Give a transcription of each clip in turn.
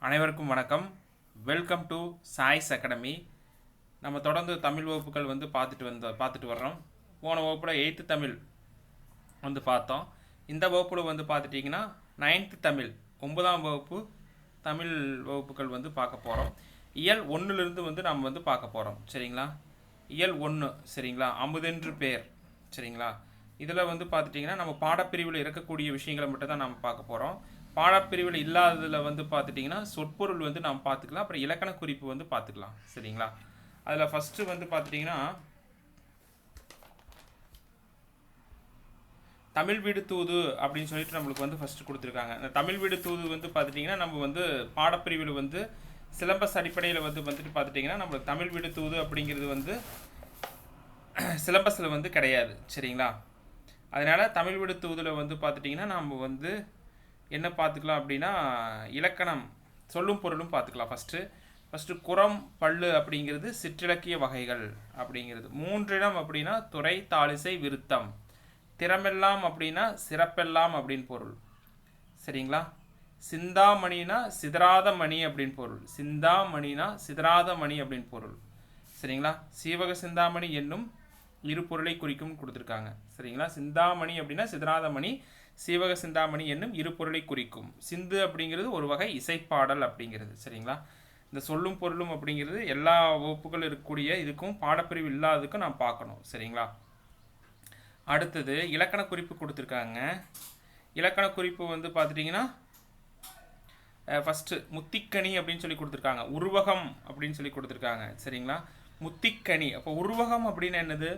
அனைவருக்கும் வணக்கம். Welcome to choice academy. நம்ம தொடர்ந்து தமிழ் வகுப்புகள் வந்து பார்த்துட்டு வர்றோம். போன வகுப்பில் 8th தமிழ் வந்து பார்த்தோம். இந்த வகுப்பில் வந்து பார்த்துட்டிங்கன்னா 9th தமிழ் 9ஆம் வகுப்பு தமிழ் வகுப்புகள் வந்து பார்க்க போகிறோம். இயல் 1லிருந்து வந்து நம்ம வந்து பார்க்க போகிறோம். சரிங்களா? இயல் 1 சரிங்களா? அமுதென்று பேர் சரிங்களா? இதில் வந்து பார்த்துட்டிங்கன்னா நம்ம பாடப்பிரிவில் இருக்கக்கூடிய விஷயங்களை மட்டும் தான் நம்ம பார்க்க போகிறோம். பாடப்பிரிவில் இல்லாததில் வந்து பார்த்துட்டிங்கன்னா சொற்பொருள் வந்து நாம் பார்த்துக்கலாம். அப்புறம் இலக்கண குறிப்பு வந்து பார்த்துக்கலாம். சரிங்களா? அதில் ஃபஸ்ட்டு வந்து பார்த்துட்டிங்கன்னா தமிழ் வீடு தூது அப்படின்னு சொல்லிட்டு நம்மளுக்கு வந்து ஃபஸ்ட்டு கொடுத்துருக்காங்க. இந்த தமிழ் வீடு தூது வந்து பார்த்துட்டிங்கன்னா நம்ம வந்து பாடப்பிரிவில் வந்து சிலபஸ் அடிப்படையில் வந்துட்டு பார்த்துட்டிங்கன்னா நம்மளுக்கு தமிழ் வீடு தூது அப்படிங்கிறது வந்து சிலபஸில் வந்து கிடையாது. சரிங்களா? அதனால் தமிழ் வீடு தூதில் வந்து பார்த்துட்டிங்கன்னா நம்ம வந்து என்ன பார்த்துக்கலாம் அப்படின்னா இலக்கணம் சொல்லும் பொருளும் பார்த்துக்கலாம். ஃபஸ்ட்டு குறம் பல்லு அப்படிங்கிறது சிற்றிலக்கிய வகைகள் அப்படிங்கிறது. 3 இடம் அப்படின்னா துறை தாளிசை விருத்தம். திறமெல்லாம் அப்படின்னா சிறப்பெல்லாம் அப்படின்னு பொருள். சரிங்களா? சிந்தாமணினா சிதறாத மணி அப்படின்னு பொருள். சிந்தாமணினா சிதறாத மணி அப்படின்னு பொருள். சரிங்களா? சீவக சிந்தாமணி என்னும் இரு பொருளை குறிக்கும் கொடுத்துருக்காங்க. சரிங்களா? சிந்தாமணி அப்படின்னா சிதறாத மணி, சீவக சிந்தாமணி என்னும் இரு பொருளை குறிக்கும். சிந்து அப்படிங்கிறது ஒரு வகை இசைப்பாடல் அப்படிங்கிறது. சரிங்களா? இந்த சொல்லும் பொருளும் அப்படிங்கிறது எல்லா வகுப்புகள் இருக்கக்கூடிய இதுக்கும் பாடப்பிரிவு இல்லாததுக்கும் நாம் பார்க்கணும். சரிங்களா? அடுத்தது இலக்கண குறிப்பு கொடுத்துருக்காங்க. இலக்கண குறிப்பு வந்து பார்த்துட்டிங்கன்னா ஃபஸ்ட்டு முத்திக்கணி அப்படின்னு சொல்லி கொடுத்துருக்காங்க. உருவகம் அப்படின்னு சொல்லி கொடுத்துருக்காங்க. சரிங்களா? முத்திக்கணி. அப்போ உருவகம் அப்படின்னு என்னது?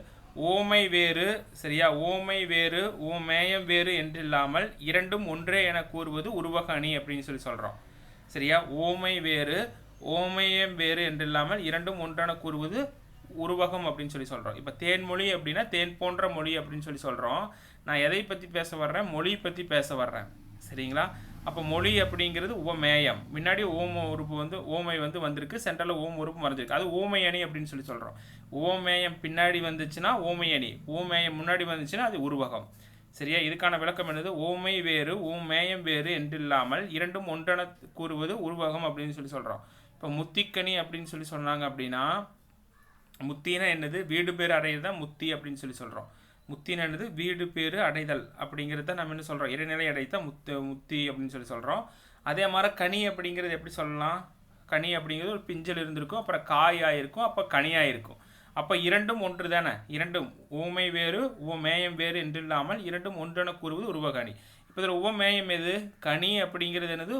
ஓமை வேறு சரியா? ஓமை வேறு ஓமேயம் வேறு என்றில்லாமல் இரண்டும் ஒன்றே என கூறுவது உருவக அணி அப்படின்னு சொல்லி சொல்கிறோம். சரியா? ஓமை வேறு ஓமேயம் வேறு என்றில்லாமல் இரண்டும் ஒன்றென கூறுவது உருவகம் அப்படின்னு சொல்லி சொல்கிறோம். இப்போ தேன்மொழி அப்படின்னா தேன் போன்ற மொழி அப்படின்னு சொல்லி சொல்கிறோம். நான் எதை பற்றி பேச வர்றேன்? மொழி பற்றி பேச வர்றேன். சரிங்களா? அப்போ மொழி அப்படிங்கிறது ஓமேயம். முன்னாடி ஓம உறுப்பு வந்து ஓமை வந்து வந்திருக்கு, சென்ட்ரலில் ஓம் உறுப்பு மறைஞ்சிருக்கு. அது ஓமை அணி அப்படின்னு சொல்லி சொல்கிறோம். ஓமேயம் பின்னாடி வந்துச்சுன்னா ஓமை அணி, ஓமேயம் முன்னாடி வந்துச்சுன்னா அது உருவகம். சரியா? இதுக்கான விளக்கம் என்னது? ஓமை வேறு ஓமேயம் வேறு என்றில்லாமல் இரண்டும் ஒன்றென கூறுவது உருவகம் அப்படின்னு சொல்லி சொல்கிறோம். இப்போ முத்திக்கணி அப்படின்னு சொல்லி சொன்னாங்க அப்படின்னா முத்தினா என்னது? வீடு பேர் அடையிறது தான் முத்தி அப்படின்னு சொல்லி சொல்கிறோம். முத்தின்னு என்னது? வீடு பேரு அடைதல் அப்படிங்கிறத நம்ம என்ன சொல்கிறோம்? இறைநிலை அடைத்தான் முத்தி அப்படின்னு சொல்லி சொல்கிறோம். அதே மாதிரி கனி அப்படிங்கிறது எப்படி சொல்லலாம்? கனி அப்படிங்கிறது ஒரு பிஞ்சல் இருந்திருக்கும், அப்புறம் காயாக இருக்கும், அப்போ கனியாக இருக்கும். அப்போ இரண்டும் ஒன்று தானே? இரண்டும் ஊமை வேறு மேயம் வேறு என்று இல்லாமல் இரண்டும் ஒன்றென கூறுவது உருவகணி. இப்போ இதில் உவமேயம் எது? கனி அப்படிங்கிறது என்னது?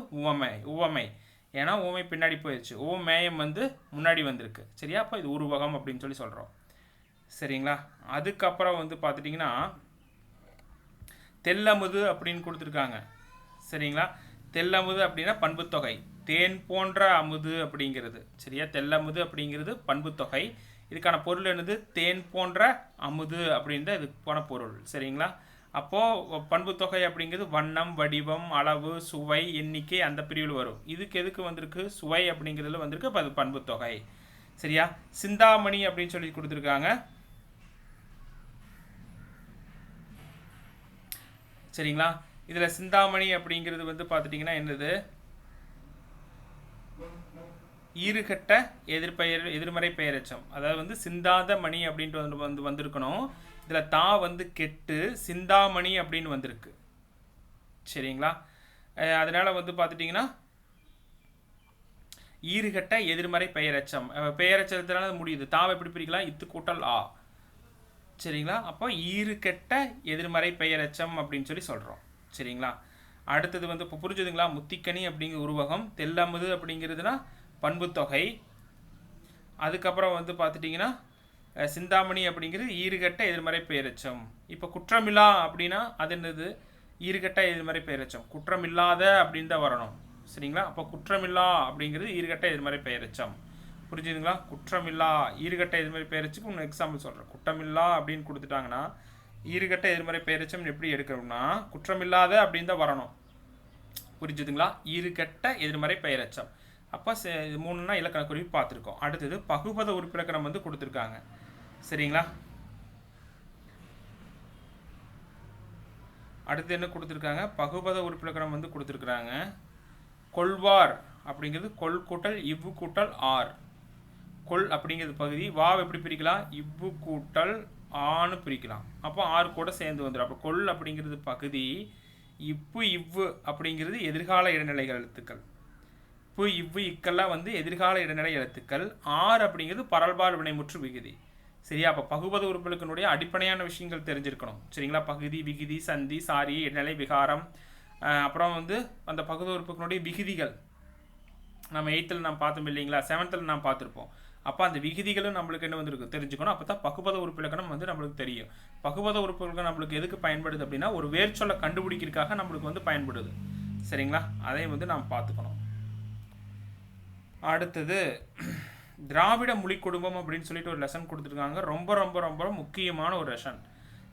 உவமை. ஏன்னா ஊமை பின்னாடி போயிடுச்சு. மேயம் வந்து முன்னாடி வந்திருக்கு. சரியா? அப்போ இது உருவகம் அப்படின்னு சொல்லி சொல்கிறோம். சரிங்களா? அதுக்கப்புறம் வந்து பார்த்துட்டிங்கன்னா தெல்லமுது அப்படின்னு கொடுத்துருக்காங்க. சரிங்களா? தெல்லமுது அப்படின்னா பண்புத்தொகை. தேன் போன்ற அமுது அப்படிங்கிறது. சரியா? தெல்லமுது அப்படிங்கிறது பண்புத்தொகை. இதுக்கான பொருள் என்னது? தேன் போன்ற அமுது அப்படின்ற இதுக்கு போன பொருள். சரிங்களா? அப்போது பண்புத்தொகை அப்படிங்கிறது வண்ணம், வடிவம், அளவு, சுவை, எண்ணிக்கை அந்த பிரிவில் வரும். இதுக்கு எதுக்கு வந்திருக்கு? சுவை அப்படிங்கிறதுல வந்திருக்கு. அப்போ அது பண்புத்தொகை. சரியா? சிந்தாமணி அப்படின்னு சொல்லி கொடுத்துருக்காங்க. சரிங்களா? இதில் சிந்தாமணி அப்படிங்கிறது வந்து பார்த்துட்டிங்கன்னா என்னது? ஈறுகட்ட எதிர்மறை பெயரச்சம். அதாவது வந்து சிந்தாத மணி அப்படின்ட்டு வந்து வந்திருக்கணும். இதில் தா வந்து கெட்டு சிந்தாமணி அப்படின்னு வந்திருக்கு. சரிங்களா? அதனால் வந்து பார்த்துட்டிங்கன்னா ஈறுகட்ட எதிர்மறை பெயரச்சம். பெயரச்சத்தினால முடியுது. தாவை எப்படி பிரிக்கலாம்? இத்து கூட்டல் ஆ. சரிங்களா? அப்போ ஈறுகெட்ட எதிர்மறை பெயரச்சம் அப்படின்னு சொல்லி சொல்கிறோம். சரிங்களா? அடுத்தது வந்து இப்போ புரிஞ்சுதுங்களா? முத்திக்கணி அப்படிங்கிற உருவகம், தெல்லமுது அப்படிங்கிறதுனா பண்புத்தொகை. அதுக்கப்புறம் வந்து பார்த்துட்டிங்கன்னா சிந்தாமணி அப்படிங்கிறது ஈறுகட்ட எதிர்மறை பெயரச்சம். இப்போ குற்றமில்லா அப்படின்னா அது என்னது? ஈறுகட்ட எதிர்மறை பெயரச்சம். குற்றமில்லாத அப்படின்னு தான் வரணும். சரிங்களா? அப்போ குற்றமில்லா அப்படிங்கிறது ஈறுகட்ட எதிர்மறை பெயரச்சம். புரிஞ்சுதுங்களா? குற்றமில்லா ஈறுகட்ட எதிர்மறை பெயரச்சுக்கு ஒன்று எக்ஸாம்பிள் சொல்கிறேன். குற்றமில்லா அப்படின்னு கொடுத்துட்டாங்கன்னா ஈறுகட்ட எதிர்மறை பெயரச்சம் எப்படி எடுக்கணும்னா குற்றமில்லாத அப்படின்னு தான் வரணும். புரிஞ்சுதுங்களா? ஈறுகட்ட எதிர்மறை பெயரச்சம். அப்போ 3னா இலக்கண குறிப்பு பார்த்துருக்கோம். அடுத்தது பகுபத உறுப்பிலக்கணம் வந்து கொடுத்துருக்காங்க. சரிங்களா? அடுத்து என்ன கொடுத்துருக்காங்க? பகுபத உறுப்பிலக்கணம் வந்து கொடுத்துருக்குறாங்க. கொள்வார் அப்படிங்கிறது கொல் கூட்டல் இவ்வு கூட்டல் ஆர். கொல் அப்படிங்கிறது பகுதி, வாவ் எப்படி பிரிக்கலாம், இவ்வு கூட்டல் ஆன்னு பிரிக்கலாம். அப்போ ஆறு கூட சேர்ந்து வந்துடும். அப்போ கொல் அப்படிங்கிறது பகுதி, இப்பு இவ்வு அப்படிங்கிறது எதிர்கால இடைநிலைகள் எழுத்துக்கள். இப்பு இவ்வு இக்கெல்லாம் வந்து எதிர்கால இடைநிலை எழுத்துக்கள். ஆர் அப்படிங்கிறது பரல்பால் வினைமுற்று விகுதி. சரியா? அப்போ பகுபத உறுப்புகளுக்குடைய அடிப்படையான விஷயங்கள் தெரிஞ்சிருக்கணும். சரிங்களா? பகுதி, விகுதி, சந்தி, சாரி, இடைநிலை, விகாரம், அப்புறம் வந்து அந்த பகுதி உறுப்புகளுடைய விகுதிகள் நம்ம 8th நாம் பார்த்தோம் இல்லைங்களா, 7th நாம் பார்த்துருப்போம். அப்போ அந்த விகுதிகளும் நம்மளுக்கு என்ன வந்துருக்கு தெரிஞ்சுக்கணும். அப்போ தான் பகுபத உறுப்பு இலக்கணம் வந்து நம்மளுக்கு தெரியும். பகுபத உறுப்புகள் நம்மளுக்கு எதுக்கு பயன்படுது அப்படின்னா, ஒரு வேர்ச்சொல்லை கண்டுபிடிக்கிறதுக்காக நம்மளுக்கு வந்து பயன்படுது. சரிங்களா? அதையும் வந்து நாம் பார்த்துக்கணும். அடுத்தது திராவிட மொழி குடும்பம் அப்படின்னு சொல்லிட்டு ஒரு லெசன் கொடுத்துருக்காங்க. ரொம்ப ரொம்ப ரொம்ப முக்கியமான ஒரு லெசன்.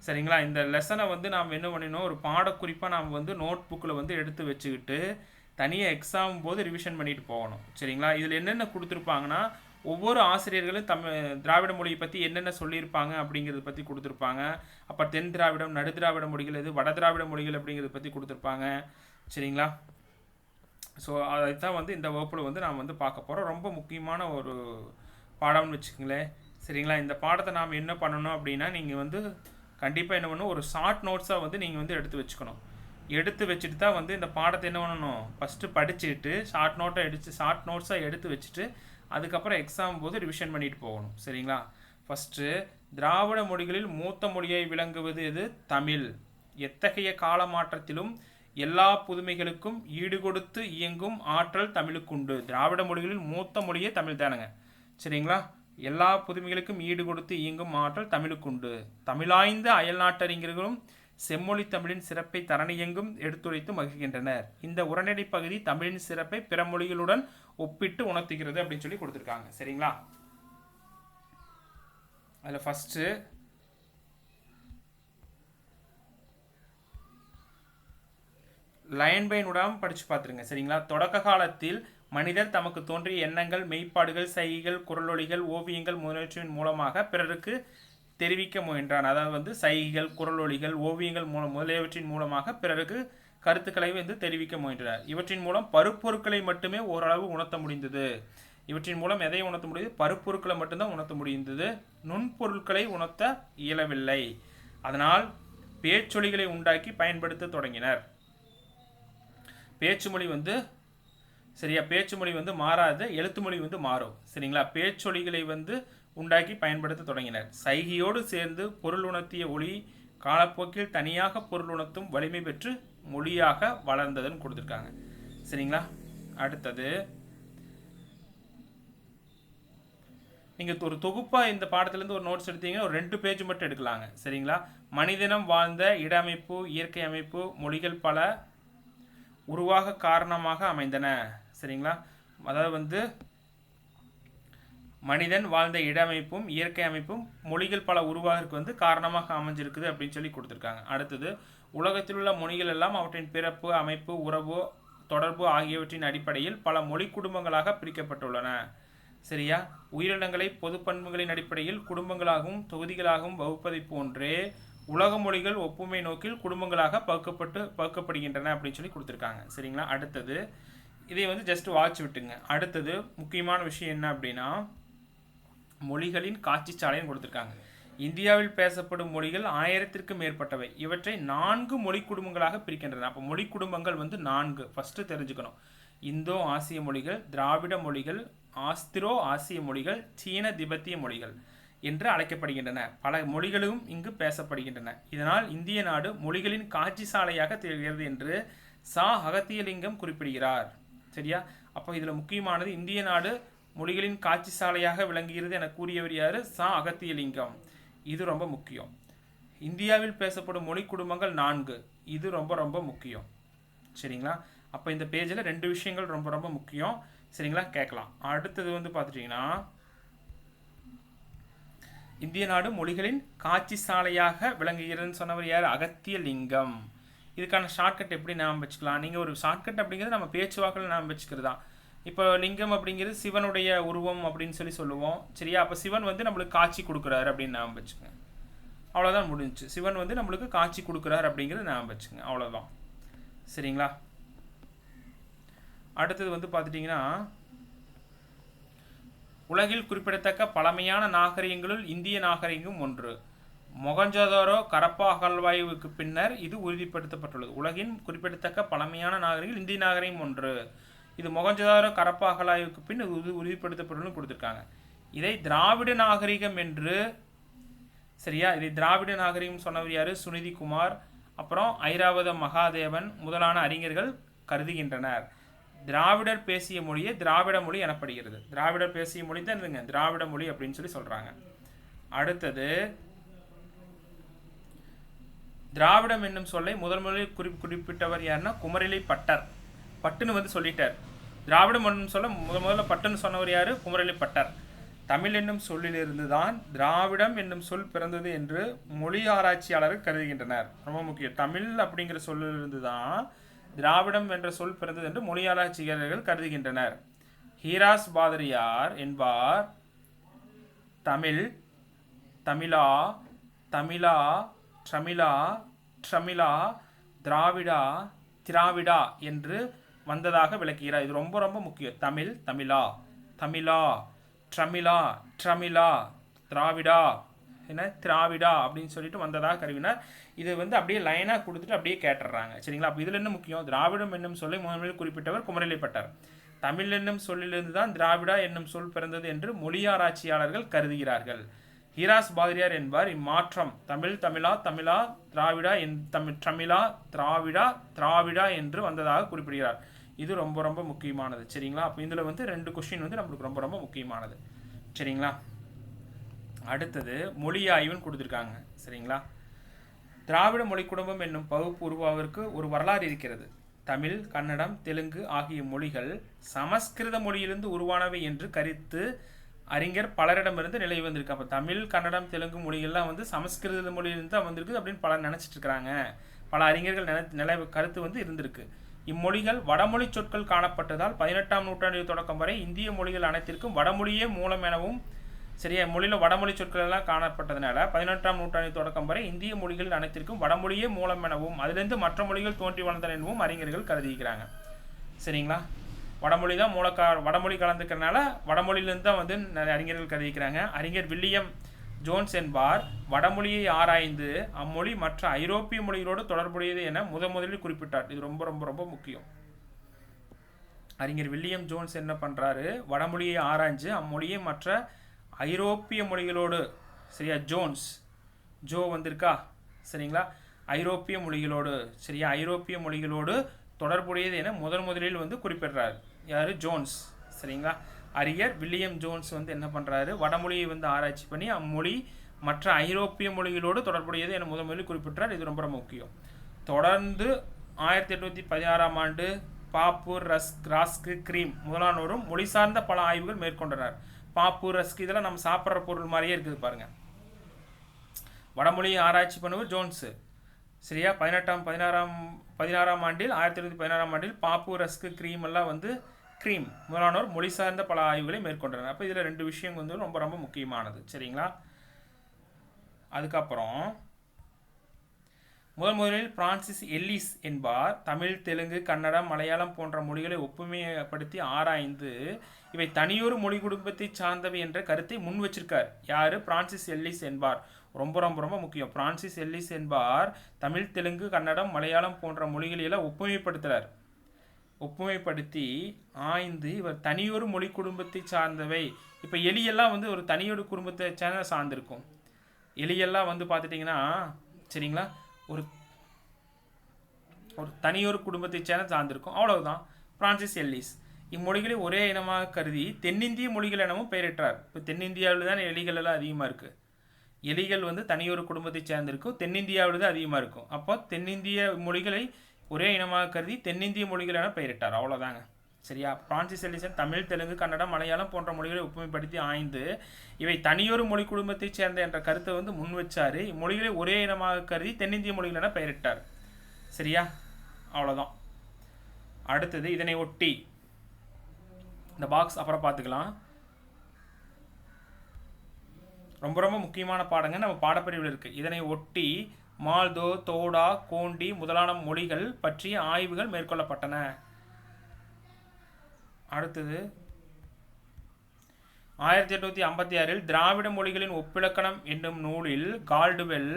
சரிங்களா? இந்த லெசனை வந்து நாம் என்ன பண்ணினோம், ஒரு பாடக்குறிப்பாக நாம் வந்து நோட் புக்கில் வந்து எடுத்து வச்சுக்கிட்டு தனியாக எக்ஸாம் போது ரிவிஷன் பண்ணிட்டு போகணும். சரிங்களா? இதில் என்னென்ன கொடுத்துருப்பாங்கன்னா, ஒவ்வொரு ஆசிரியர்களும் திராவிட மொழியை பற்றி என்னென்ன சொல்லியிருப்பாங்க அப்படிங்கிறத பற்றி கொடுத்துருப்பாங்க. அப்போ தென் திராவிடம், நடு திராவிட மொழிகள் எது, வட திராவிட மொழிகள் அப்படிங்கிறத பற்றி கொடுத்துருப்பாங்க. சரிங்களா? ஸோ அதைத்தான் வந்து இந்த வகுப்பில் வந்து நாம் வந்து பார்க்க போகிறோம். ரொம்ப முக்கியமான ஒரு பாடம்னு வச்சுக்கோங்களேன். சரிங்களா? இந்த பாடத்தை நாம் என்ன பண்ணணும் அப்படின்னா, நீங்கள் வந்து கண்டிப்பாக என்ன பண்ணணும், ஒரு ஷார்ட் நோட்ஸாக வந்து நீங்கள் வந்து எடுத்து வச்சுக்கணும். எடுத்து வச்சுட்டு தான் வந்து இந்த பாடத்தை என்ன பண்ணணும், ஃபஸ்ட்டு படிச்சுட்டு ஷார்ட் நோட்ஸாக எடுத்து வச்சுட்டு அதுக்கப்புறம் எக்ஸாம் போது ரிவிஷன் பண்ணிட்டு போகணும். சரிங்களா? ஃபஸ்ட்டு திராவிட மொழிகளில் மூத்த மொழியை விளங்குவது எது, தமிழ். எத்தகைய கால மாற்றத்திலும் எல்லா புதுமைகளுக்கும் ஈடுகொடுத்து இயங்கும் ஆற்றல் தமிழுக்குண்டு. திராவிட மொழிகளில் மூத்த மொழியே தமிழ் தானுங்க. சரிங்களா? எல்லா புதுமைகளுக்கும் ஈடுகொடுத்து இயங்கும் ஆற்றல் தமிழுக்குண்டு. தமிழாய்ந்த அயல் நாட்டறிஞர்களும் செம்மொழி தமிழின் சிறப்பை தரணியெங்கும் எடுத்துரைத்து மகிழ்கின்றனர். இந்த உரைநடை பகுதி தமிழின் சிறப்பை பிற மொழிகளுடன் ஒப்பிட்டு உணர்த்துகிறது அப்படின்னு சொல்லி கொடுத்துருக்காங்க. சரிங்களா? அதில் ஃபஸ்ட்டு லைன் பை நுடாமல் படித்து பார்த்துருங்க. சரிங்களா? தொடக்க காலத்தில் மனிதர் தமக்கு தோன்றிய எண்ணங்கள், மெய்ப்பாடுகள், சைகைகள், குரலொலிகள், ஓவியங்கள் முதலியவற்றின் மூலமாக பிறருக்கு தெரிவிக்க முயன்றான். அதாவது வந்து சைகைகள், குரலொலிகள், ஓவியங்கள் முதலியவற்றின் மூலமாக பிறருக்கு கருத்துக்களை வந்து தெரிவிக்க முயன்றார். இவற்றின் மூலம் பருப்பொருட்களை மட்டுமே ஓரளவு உணர்த்த முடிந்தது. இவற்றின் மூலம் எதை உணர்த்த முடியுது, பருப்பொருட்களை மட்டும்தான் உணர்த்த முடிந்தது. நுண்பொருட்களை உணர்த்த இயலவில்லை. அதனால் பேச்சொலிகளை உண்டாக்கி பயன்படுத்த தொடங்கினர். பேச்சு மொழி வந்து சரியா, பேச்சு மொழி வந்து மாறாது, எழுத்து மொழி வந்து மாறும். சரிங்களா? பேச்சொலிகளை வந்து உண்டாக்கி பயன்படுத்த தொடங்கினர். சைகையோடு சேர்ந்து பொருள் உணர்த்திய ஒளி காலப்போக்கில் தனியாக பொருள் உணர்த்தும் வலிமை பெற்று மொழியாக வளர்ந்ததுன்னு கொடுத்துருக்காங்க. சரிங்களா? அடுத்தது நீங்கள் ஒரு தொகுப்பாக இந்த பாடத்துலேருந்து ஒரு நோட்ஸ் எடுத்தீங்கன்னா ஒரு 2 பேஜ் மட்டும் எடுக்கலாங்க. சரிங்களா? மனிதனம் வாழ்ந்த இட அமைப்பு, இயற்கை அமைப்பு, மொழிகள் பல உருவாக காரணமாக அமைந்தன. சரிங்களா? அதாவது வந்து மனிதன் வாழ்ந்த இட அமைப்பும் இயற்கை அமைப்பும் மொழிகள் பல உருவாகிறதுக்கு வந்து காரணமாக அமைஞ்சிருக்குது அப்படின்னு சொல்லி கொடுத்துருக்காங்க. அடுத்தது உலகத்தில் உள்ள மொழிகள் எல்லாம் அவற்றின் பிறப்பு, அமைப்பு, உறவு, தொடர்பு ஆகியவற்றின் அடிப்படையில் பல மொழி குடும்பங்களாக பிரிக்கப்பட்டுள்ளன. சரியா? உயிரினங்களை பொது பண்புகளின் அடிப்படையில் குடும்பங்களாகவும் தொகுதிகளாகவும் வகுப்பதை போன்றே உலக மொழிகள் ஒப்புமை நோக்கில் குடும்பங்களாக பகுக்கப்படுகின்றன அப்படின்னு சொல்லி கொடுத்துருக்காங்க. சரிங்களா? அடுத்தது இதை வந்து ஜஸ்ட் வாட்ச் விட்டுங்க. அடுத்தது முக்கியமான விஷயம் என்ன அப்படின்னா, மொழிகளின் காட்சி சாலைன்னு கொடுத்துருக்காங்க. இந்தியாவில் பேசப்படும் மொழிகள் 1000க்கும் மேற்பட்டவை. இவற்றை 4 மொழி குடும்பங்களாக பிரிக்கின்றன. அப்போ மொழி குடும்பங்கள் வந்து 4 ஃபஸ்ட்டு தெரிஞ்சுக்கணும். இந்தோ ஆசிய மொழிகள், திராவிட மொழிகள், ஆஸ்திரோ ஆசிய மொழிகள், சீன திபெத்திய மொழிகள் என்று அழைக்கப்படுகின்றன. பல மொழிகளும் இங்கு பேசப்படுகின்றன. இதனால் இந்திய நாடு மொழிகளின் காட்சி சாலையாக திகழ்கிறது என்று சா அகத்தியலிங்கம் குறிப்பிடுகிறார். சரியா? அப்போ இதில் முக்கியமானது இந்திய நாடு மொழிகளின் காட்சி சாலையாக விளங்குகிறது என கூறியவர் யார்? சா அகத்தியலிங்கம். இது ரொம்ப முக்கியம். இந்தியாவில் பேசப்படும் மொழி குடும்பங்கள் 4. இது ரொம்ப ரொம்ப முக்கியம். சரிங்களா? அப்போ இந்த பேஜில் 2 விஷயங்கள் ரொம்ப ரொம்ப முக்கியம். சரிங்களா? கேட்கலாம். அடுத்தது வந்து பார்த்துட்டிங்கன்னா, இந்திய நாடு மொழிகளின் காட்சி சாலையாக விளங்குகிறதுன்னு சொன்னவர் யார்? அகத்தியலிங்கம். இதுக்கான ஷார்ட்கட் எப்படி நாம் வச்சுக்கலாம்? நீங்கள் ஒரு ஷார்ட்கட் அப்படிங்கிறது நம்ம பேச்சுவாக்கில் நாம் வச்சுக்கிறது தான். இப்போ லிங்கம் அப்படிங்கிறது சிவனுடைய உருவம் அப்படின்னு சொல்லி சொல்லுவோம். சரியா? அப்போ சிவன் வந்து நம்மளுக்கு காட்சி கொடுக்குறாரு அப்படின்னு நாம் வச்சுக்கோங்க. அவ்வளோதான், முடிஞ்சிச்சு. சிவன் வந்து நம்மளுக்கு காட்சி கொடுக்குறாரு அப்படிங்கிறது நாம் வச்சுக்கோங்க. அவ்வளோதான். சரிங்களா? அடுத்தது வந்து பார்த்துட்டிங்கன்னா உலகில் குறிப்பிடத்தக்க பழமையான நாகரிகங்களுள் இந்திய நாகரிகம் ஒன்று. மொகஞ்சதாரோ கரப்பா அகழ்வாய்வுக்கு பின்னர் இது உறுதிப்படுத்தப்பட்டுள்ளது. உலகின் குறிப்பிடத்தக்க பழமையான நாகரிகம் இந்திய நாகரிகம் ஒன்று. இது மொகஞ்சதாரோ கரப்பா அகழ்வாய்வுக்கு பின் இது உறுதிப்படுத்தப்பட்டுள்ளது கொடுத்துருக்காங்க. இதை திராவிட நாகரிகம் என்று, சரியா, இதை திராவிட நாகரிகம் சொன்னவர் யாரு? சுனிதி குமார், அப்புறம் ஐராவத மகாதேவன் முதலான அறிஞர்கள் கருதுகின்றனர். திராவிடர் பேசிய மொழியே திராவிட மொழி எனப்படுகிறது. திராவிடர் பேசிய மொழி தான் இருந்துங்க திராவிட மொழி அப்படின்னு சொல்லி சொல்றாங்க. அடுத்தது திராவிடம் என்னும் சொல்லை முதல் முதலில் குறிப்பிட்டவர் யாருன்னா குமரிலை பட்டர். பட்டுன்னு வந்து சொல்லிட்டார். திராவிடம் என்னும் சொல்ல முதல்ல பட்டுன்னு சொன்னவர் யாரு? குமரிலை பட்டர். தமிழ் என்னும் சொல்லிலிருந்து தான் திராவிடம் என்னும் சொல் பிறந்தது என்று மொழி ஆராய்ச்சியாளர்கள் கருதுகின்றனர். ரொம்ப முக்கியம். தமிழ் அப்படிங்கிற சொல்லிலிருந்து தான் திராவிடம் என்ற சொல் பிறந்தது என்று மொழி ஆராய்ச்சியாளர்கள் கருதுகின்றனர். ஹீராஸ் பாதிரியார் என்பார் தமிழ், தமிழா, தமிழா, ட்ரமிழா, ட்ரமிழா, திராவிடா, திராவிடா என்று வந்ததாக விளக்குகிறார். இது ரொம்ப ரொம்ப முக்கியம். தமிழ், தமிழா, தமிழா, ட்ரமிழா, ட்ரமிழா, திராவிடா, என்ன திராவிடா அப்படின்னு சொல்லிட்டு வந்ததாக கருவினார். இது வந்து அப்படியே லைனாக கொடுத்துட்டு அப்படியே கேட்டுறாங்க. சரிங்களா? அப்போ இதில் என்ன முக்கியம்? திராவிடம் என்னும் சொல்லை முதலில் குறிப்பிட்டவர் குமரிலை பட்டர். தமிழ் என்னும் சொல்லிலிருந்து தான் திராவிடா என்னும் சொல் பிறந்தது என்று மொழி ஆராய்ச்சியாளர்கள் கருதுகிறார்கள். ஹீராஸ் பாதிரியார் என்பார் இம்மாற்றம் தமிழ், தமிழா, தமிழா, திராவிடா, தமிழா, திராவிடா, திராவிடா என்று வந்ததாக குறிப்பிடுகிறார். இது ரொம்ப ரொம்ப முக்கியமானது. சரிங்களா? அப்போ இதில் வந்து 2 கொஸ்டின் வந்து நம்மளுக்கு ரொம்ப ரொம்ப முக்கியமானது. சரிங்களா? அடுத்தது மொழி ஆய்வுன்னு கொடுத்துருக்காங்க. சரிங்களா? திராவிட மொழி குடும்பம் என்னும் பகுப்பு உருவாவதற்கு ஒரு வரலாறு இருக்கிறது. தமிழ், கன்னடம், தெலுங்கு ஆகிய மொழிகள் சமஸ்கிருத மொழியிலிருந்து உருவானவை என்று கருத்து அறிஞர் பலரிடமிருந்து நிலை வந்திருக்கு. அப்போ தமிழ், கன்னடம், தெலுங்கு மொழிகள்லாம் வந்து சமஸ்கிருத மொழியிலிருந்து தான் வந்திருக்கு அப்படின்னு பலர் நினச்சிட்டு இருக்கிறாங்க. பல அறிஞர்கள் கருத்து வந்து இருந்திருக்கு. இம்மொழிகள் வடமொழி சொற்கள் காணப்பட்டதால் 18ஆம் நூற்றாண்டு தொடக்கம் வரை இந்திய மொழிகள் அனைத்திற்கும் வடமொழியே மூலம் எனவும், சரியா, மொழியில் வடமொழி சொற்கள் எல்லாம் காணப்பட்டதுனால 18ஆம் நூற்றாண்டு தொடக்கம் வரை இந்திய மொழிகள் அனைத்திற்கும் வடமொழியே மூலம் எனவும் அதிலிருந்து மற்ற மொழிகள் தோன்றி வளர்ந்தன எனவும் அறிஞர்கள் கருதிக்கிறாங்க. சரிங்களா? வடமொழி தான் வடமொழி கலந்துக்கிறதுனால வடமொழியிலிருந்து தான் வந்து நிறைய அறிஞர்கள் கருதிக்கிறாங்க. அறிஞர் வில்லியம் ஜோன்ஸ் என்பார் வடமொழியை ஆராய்ந்து அம்மொழி மற்ற ஐரோப்பிய மொழிகளோடு தொடர்புடையது என முதலில் குறிப்பிட்டார். இது ரொம்ப ரொம்ப ரொம்ப முக்கியம். அறிஞர் வில்லியம் ஜோன்ஸ் என்ன பண்றாரு? வடமொழியை ஆராய்ஞ்சு அம்மொழியை மற்ற ஐரோப்பிய மொழிகளோடு, சரியா, ஜோ வந்திருக்கா, சரிங்களா, ஐரோப்பிய மொழிகளோடு, சரியா, ஐரோப்பிய மொழிகளோடு தொடர்புடையது என முதலில் வந்து குறிப்பிடுறாரு. யாரு? ஜோன்ஸ். சரிங்களா? அறிஞர் வில்லியம் ஜோன்ஸ் வந்து என்ன பண்றாரு? வடமொழியை வந்து ஆராய்ச்சி பண்ணி அம்மொழி மற்ற ஐரோப்பிய மொழிகளோடு தொடர்புடையது என முதலில் குறிப்பிட்டார். இது ரொம்ப முக்கியம். தொடர்ந்து 1816ஆம் ஆண்டு பாப்பூர், ராஸ்க், கிரீம் முதலானோரும் மொழி சார்ந்த பல ஆய்வுகள் மேற்கொண்டனர். பாப்பூர், ரஸ்க் இதெல்லாம் நம்ம சாப்பிட்ற பொருள் மாதிரியே இருக்குது பாருங்க. வடமொழியை ஆராய்ச்சி பண்ணுவர் ஜோன்ஸ். சரியா? 1816ஆம் ஆண்டில் 1816ஆம் ஆண்டில் பாப்பூர், ரஸ்க், கிரீம் எல்லாம் வந்து கிரீம் முதலானோர் மொழி சார்ந்த பல ஆய்வுகளை மேற்கொண்டனர். அப்போ இதில் 2 விஷயம் வந்து ரொம்ப ரொம்ப முக்கியமானது. சரிங்களா? அதுக்கப்புறம் முதலில் பிரான்சிஸ் எல்லிஸ் என்பார் தமிழ், தெலுங்கு, கன்னடம், மலையாளம் போன்ற மொழிகளை ஒப்புமைப்படுத்தி ஆராய்ந்து இவை தனியொரு மொழி குடும்பத்தை சார்ந்தவை என்ற கருத்தை முன் வச்சிருக்கார். யாரு? பிரான்சிஸ் எல்லிஸ் என்பார். ரொம்ப ரொம்ப ரொம்ப முக்கியம். பிரான்சிஸ் எல்லிஸ் என்பார் தமிழ், தெலுங்கு, கன்னடம், மலையாளம் போன்ற மொழிகளெல்லாம் ஒப்புமைப்படுத்தி ஆய்ந்து இவர் தனியொரு மொழி குடும்பத்தை சார்ந்தவை. இப்போ எலியெல்லாம் வந்து ஒரு தனியொரு குடும்பத்தை சார்ந்திருக்கும். எலியெல்லாம் வந்து பார்த்துட்டிங்கன்னா, சரிங்களா, ஒரு தனியொரு குடும்பத்தை சார்ந்திருக்கும். அவ்வளவுதான். பிரான்சிஸ் எல்லிஸ் இம்மொழிகளை ஒரே இனமாக கருதி தென்னிந்திய மொழிகள் எனவும் பெயரிட்டார். இப்போ தென்னிந்தியாவில் தான் எலிகள் எல்லாம் அதிகமாக இருக்குது. எலிகள் வந்து தனியொரு குடும்பத்தை சேர்ந்திருக்கும். தென்னிந்தியாவில் தான் அதிகமாக இருக்கும். அப்போ தென்னிந்திய மொழிகளை ஒரே இனமாக கருதி தென்னிந்திய மொழிகள் என பெயரிட்டார். அவ்வளோதாங்க. சரியா? பிரான்சிஸ் எல்லிசன் தமிழ், தெலுங்கு, கன்னடம், மலையாளம் போன்ற மொழிகளை ஒப்புமைப்படுத்தி ஆய்ந்து இவை தனியொரு மொழி குடும்பத்தை சேர்ந்த என்ற கருத்தை வந்து முன் வச்சாரு. இம்மொழிகளை ஒரே இனமாக கருதி தென்னிந்திய மொழிகள் என பெயரிட்டார். சரியா? அவ்வளோதான். அடுத்தது இதனை ஒட்டி இந்த பாக்ஸ் அப்புறம் பார்த்துக்கலாம். ரொம்ப ரொம்ப முக்கியமான பாடங்க நம்ம பாடப்பிரிவில் இருக்குது. இதனை ஒட்டி மால்தோ, தோடா, கோண்டி முதலான மொழிகள் பற்றிய ஆய்வுகள் மேற்கொள்ளப்பட்டன. அடுத்தது 1856 திராவிட மொழிகளின் ஒப்பிலக்கணம் என்னும் நூலில் கால்டுவெல்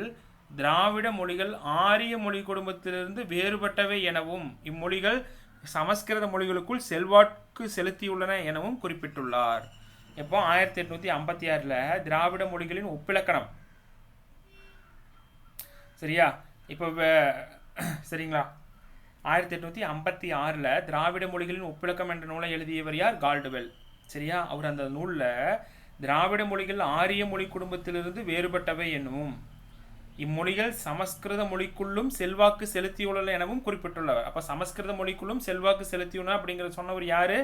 திராவிட மொழிகள் ஆரிய மொழி குடும்பத்திலிருந்து வேறுபட்டவை எனவும் இம்மொழிகள் சமஸ்கிருத மொழிகளுக்குள் செல்வாக்கு செலுத்தியுள்ளன எனவும் குறிப்பிட்டுள்ளார். எப்போ 1856 திராவிட மொழிகளின் ஒப்பிலக்கணம். சரியா? இப்போ சரிங்களா, 1856 திராவிட மொழிகளின் ஒப்பிலக்கம் என்ற நூலை எழுதியவர் யார்? கால்டுவெல். சரியா? அவர் அந்த நூலில் திராவிட மொழிகள் ஆரிய மொழி குடும்பத்திலிருந்து வேறுபட்டவை எனவும் இம்மொழிகள் சமஸ்கிருத மொழிக்குள்ளும் செல்வாக்கு செலுத்தியுள்ளன எனவும் குறிப்பிட்டுள்ளவர். அப்போ சமஸ்கிருத மொழிக்குள்ளும் செல்வாக்கு செலுத்தியுள்ளன அப்படிங்கிற சொன்னவர் யாரு?